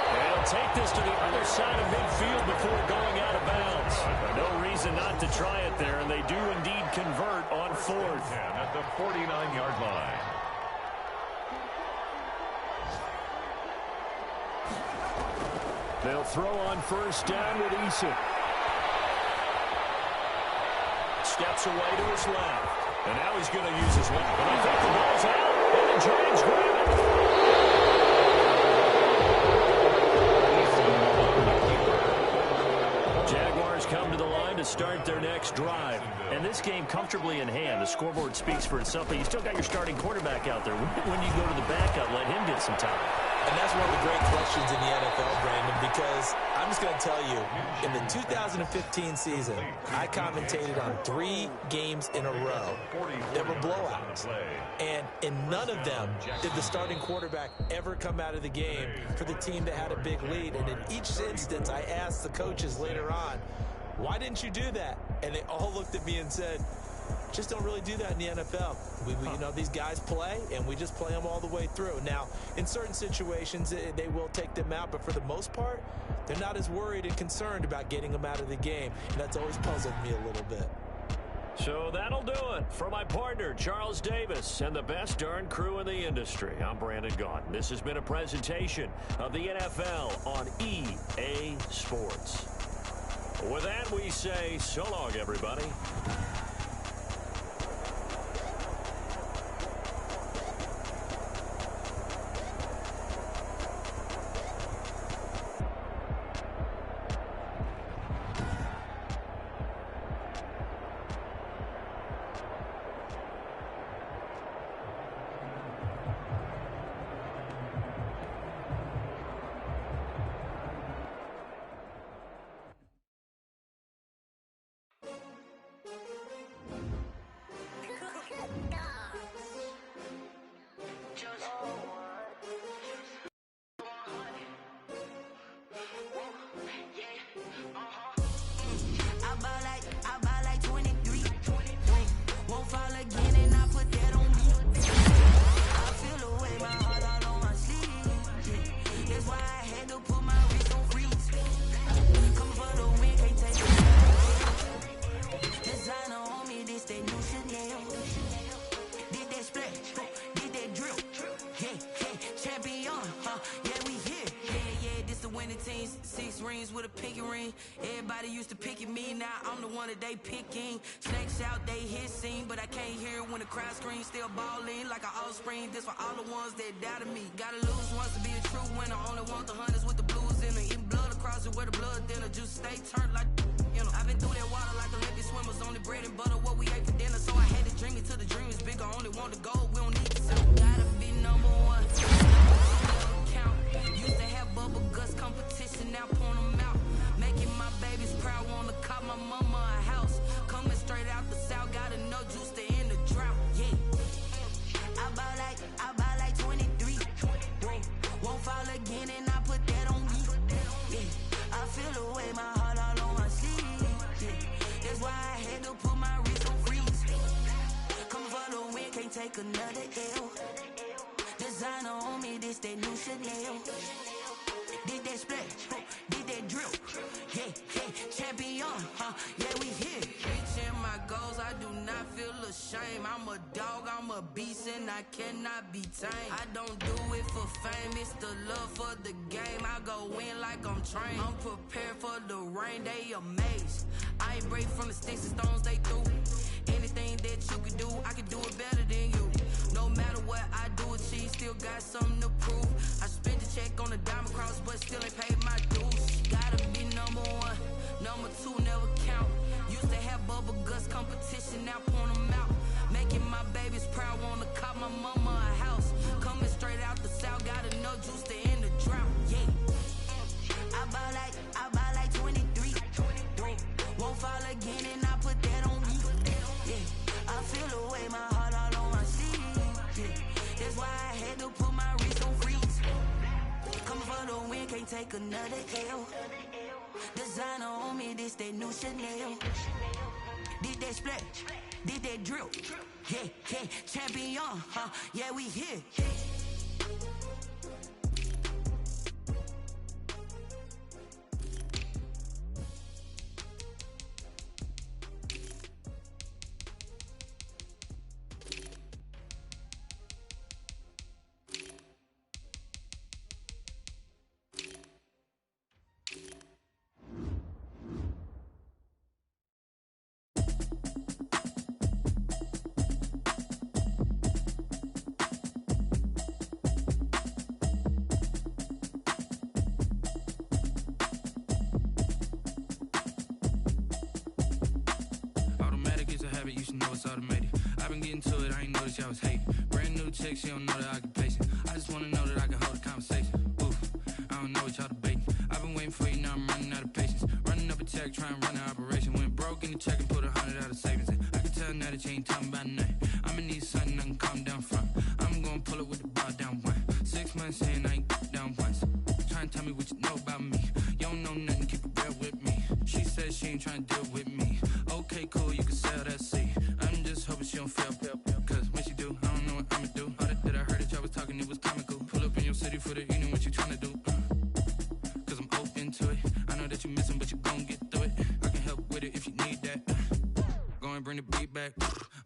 And he'll take this to the other side of midfield before going out of bounds. No reason not to try it there, and they do indeed convert on 4th. At the 49-yard line. They'll throw on 1st down with Eason. Steps away to his left. And now he's going to use his left. And I think the ball's out. And the Giants grab it. Jaguars come to the line to start their next drive. And this game comfortably in hand. The scoreboard speaks for itself, but you still got your starting quarterback out there. When you go to the backup, let him get some time. And that's one of the great questions in the NFL, Brandon, because I'm just going to tell you, in the 2015 season, I commentated on 3 games in a row that were blowouts. And in none of them did the starting quarterback ever come out of the game for the team that had a big lead. And in each instance, I asked the coaches later on, why didn't you do that? And they all looked at me and said, just don't really do that in the NFL. You know, these guys play, and we just play them all the way through. Now, in certain situations, they will take them out, but for the most part, they're not as worried and concerned about getting them out of the game, and that's always puzzled me a little bit. So that'll do it for my partner, Charles Davis, and the best darn crew in the industry. I'm Brandon Gaudin. This has been a presentation of the NFL on EA Sports. With that, we say so long, everybody. They picking snakes out, they hissing, but I can't hear when the crowd screams. Still balling like an offspring. This for all the ones that doubted me. Gotta lose once to be a true winner. Only want the hunters with the blues in it. Eating blood across it where the blood thinner. Just stay turned like, you know. I've been through that water like Olympic swimmers. Only bread and butter what we ate for dinner. So I had to dream it till the dream is bigger. Only want the gold, we don't need to sell. Gotta be number one. Count. Used to have bubble guts competition, now point them out. Making my babies proud, wanna cop my mama a house. Coming straight out the south, got enough juice to end the drought. Yeah, I buy like 23. Won't fall again, and I put that on me. Yeah, I feel the way, my heart all on my sleeve. Yeah, that's why I had to put my wrist on freeze. Coming for the win, can't take another L. Designer on me, this that new Chanel. Did that splash, did that drill. Yeah, champion, yeah, we here. Reaching my goals, I do not feel ashamed. I'm a dog, I'm a beast, and I cannot be tamed. I don't do it for fame, it's the love for the game. I go in like I'm trained. I'm prepared for the rain, they amazed. I ain't break from the sticks and stones they threw. Anything that you can do, I can do it better than you. No matter what I do, achieve, still got something to prove. I spent the check on the diamond cross, but still ain't paid my dues. Gotta be number one, number two never count. Used to have bubble guts competition, now point them out. Making my babies proud, wanna cop my mama a house. Coming straight out the south, got enough juice to end the drought. Yeah, I buy like 23. Won't fall again, and I put that on me. Yeah, I feel the way, my heart all on my sleeve. Yeah, that's why I had to put my wrist on freeze. Coming for the win, can't take another L. Designer on me, this that new Chanel. Did that splash, did that drill. Yeah, champion, yeah, we here. it's automated. I've been getting to it, I ain't noticed y'all was hating. Brand new chick, she don't know that I can pace it. I just wanna know that I can hold a conversation. Oof, I don't know what y'all debating. I've been waiting for you, now I'm running out of patience. Running up a check, trying to run an operation. Went broke in the check and put 100 out of savings in. I can tell now that you ain't talking about nothing. I'ma need something I can calm down from. I'm gonna pull it with the bar down one. 6 months in, I ain't down once. Trying to tell me what you know about me. You don't know nothing, keep it real with me. She said she ain't trying to deal with me. Okay, cool, you can sell that seed. I'm just hoping she don't fail. Cause when she do, I don't know what I'ma do. All that I heard that y'all was talking, it was comical. Pull up in your city for the evening, what you trying to do? Cause I'm open to it. I know that you missing, but you gon' get through it. I can help with it if you need that. Go and bring the beat back.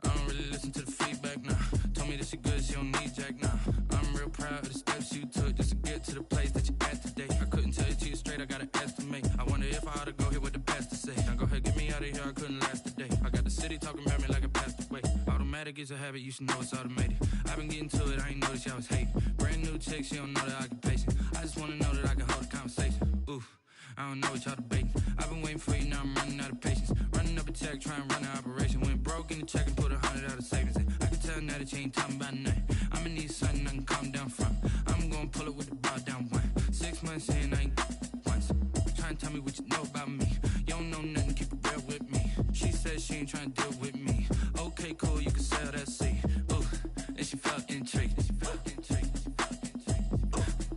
I don't really listen to the feedback, nah. Told me that she good, she don't need jack, nah. I'm real proud of the steps you took just to get to the place that you at today. I couldn't tell you to you straight, I gotta estimate. I wonder if I ought to go here with the best to say. Now go ahead, get me out of here, I couldn't last a day. I got the city talking about me like I passed away. Automatic is a habit, you should know it's automated. I've been getting to it, I ain't noticed y'all was hating. Brand new chick, she don't know that I can pace it. I just wanna know that I can hold a conversation. Oof, I don't know what y'all debating. I've been waiting for you, now I'm running out of patience. Running up a check, trying to run an operation. Went broke in the check and put 100 out of savings in. I can tell now that you ain't talking about nothing. I'ma need something I can calm down from. I'm gonna pull it with the bar down one. 6 months in, I ain't once. Trying to tell me what you know about me. You don't know nothing, keep it real with me. She said she ain't trying to deal with me. Okay, cool, you can sell that seed. Ooh, and she felt intrigued.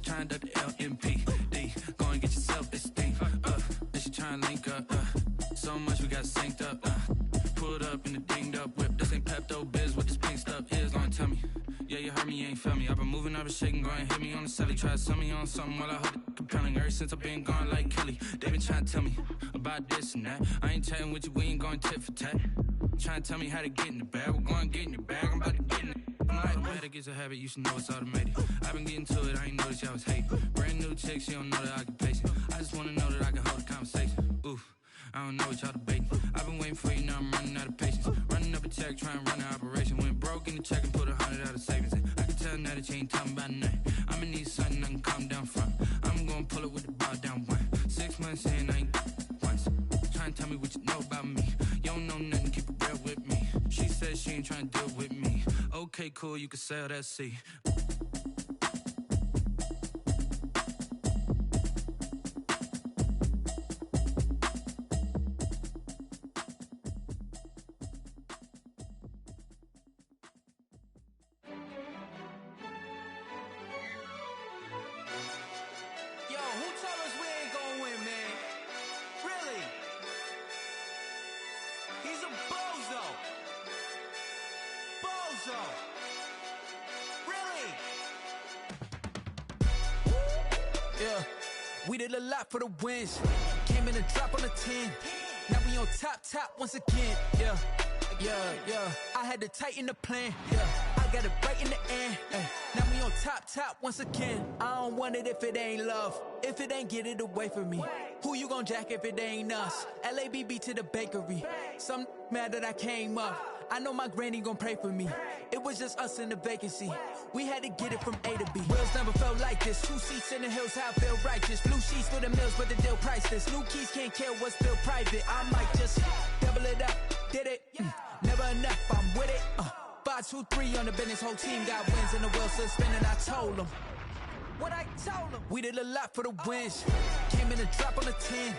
Trying to duck the LMPD. Go and get your self-esteem. And she trying to link up. So much we got synced up. Pulled up in the dinged up whip. This ain't Pepto-Biz, what this pink stuff is. Gonna tell me. Yeah, you heard me, you ain't felt me. I've been moving, I've been shaking, go and hit me on the celly. Try to sell me on something while I hold it compelling. Ever since I've been gone like Kelly, they been trying to tell me about this and that. I ain't chatting with you, we ain't going tit for tat. Trying to tell me how to get in the bag. We're going to get in your bag, I'm about to get in it. Automatic is a habit, you should know it's automated. I've been getting to it, I ain't noticed y'all was hating. Brand new chick, she don't know that I can pace it. I just wanna know that I can hold a conversation. Oof, I don't know what y'all debating. I've been waiting for you, now I'm running out of patience. Running up a check, trying to run an operation. Went broke in the check and put 100 out of savings in. I can tell now that you ain't talking about nothing. I'ma need something I can calm down from. I'm gonna pull it with the bar down one. 6 months in, I ain't once. Trying to tell me what you know about me. You don't know nothing, keep it real with me. She said she ain't trying to deal with me. Okay, cool, you can sell that seed. We did a lot for the wins. Came in and drop on the 10. Now we on top once again. Yeah. I had to tighten the plan. Yeah. I got it right in the end. Now we on top once again. I don't want it if it ain't love. If it ain't, get it away from me. Who you gon' jack if it ain't us? LABB to the bakery. Some mad that I came up. I know my granny gon' pray for me. It was just us in the vacancy. We had to get it from A to B. Wheels never felt like this. 2 seats in the hills, how I feel righteous. Blue sheets for the mills, but the deal priceless. New keys can't kill what's still private. I might just double it up. Did it? Never enough, I'm with it. 5, 2, 3 on the business. Whole team got wins and the wheels still spinning. I told them what I told them. We did a lot for the wins. Came in and drop on the 10.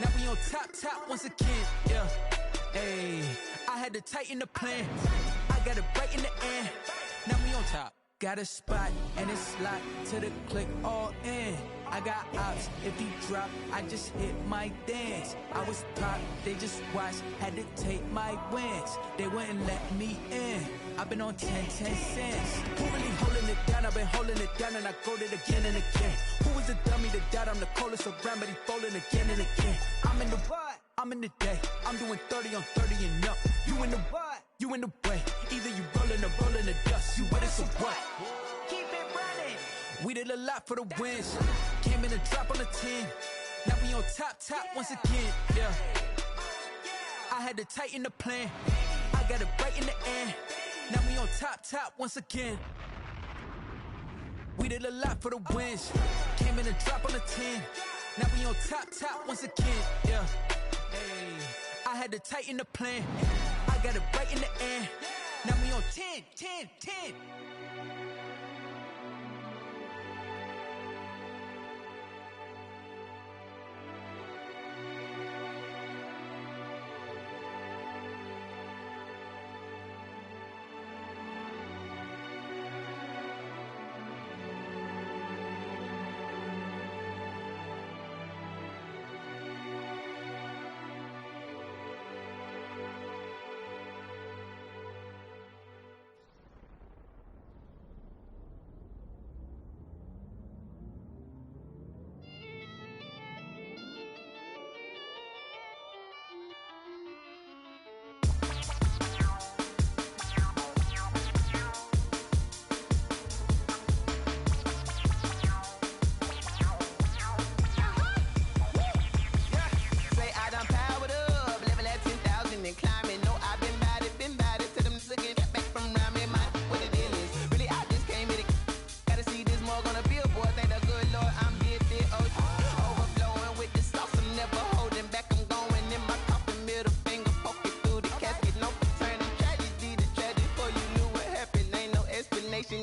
Now we on top once again. Yeah. Hey, I had to tighten the plan. I got it right in the end. Now we on top. Got a spot and it's slot to the click all in. I got ops, if he drop, I just hit my dance. I was top, they just watched, had to take my wins. They wouldn't let me in. I've been on 10 cents. Who really holding it down? I've been holding it down and I go it again and again. Who was the dummy that doubt I'm the coldest around, but he folding again and again. I'm in the what? I'm in the day. I'm doing 30 on 30 and up. You in the what? You in the way. Either you rolling or rolling the dust. You with us or what? Keep it running. We did a lot for the wins. Came in and drop on the 10. Now we on top once again. Yeah. I had to tighten the plan. I got it right in the end. Now we on top once again. We did a lot for the wins. Came in and drop on the 10. Now we on top once again. Yeah. Hey, I had to tighten the plan. I got it right in the end. 10.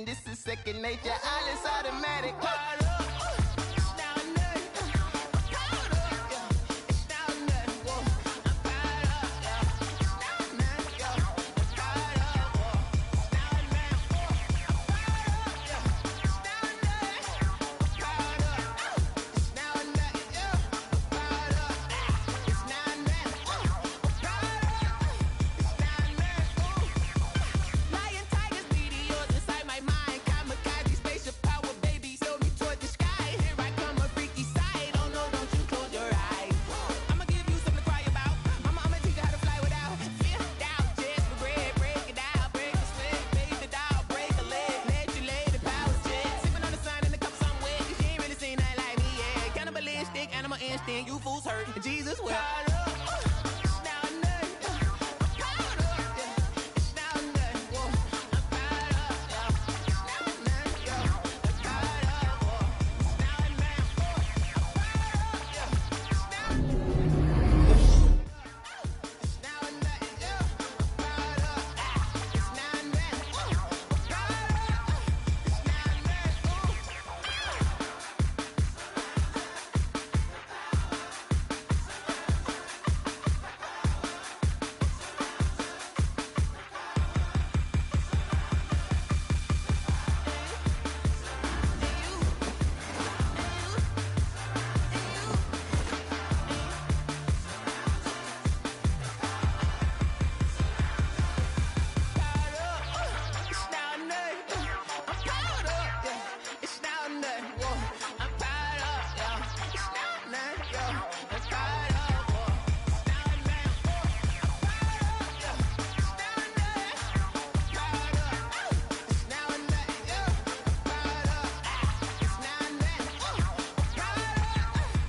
This is second nature, all is automatic. Instinct, animal instinct, you fools hurt. Jesus will.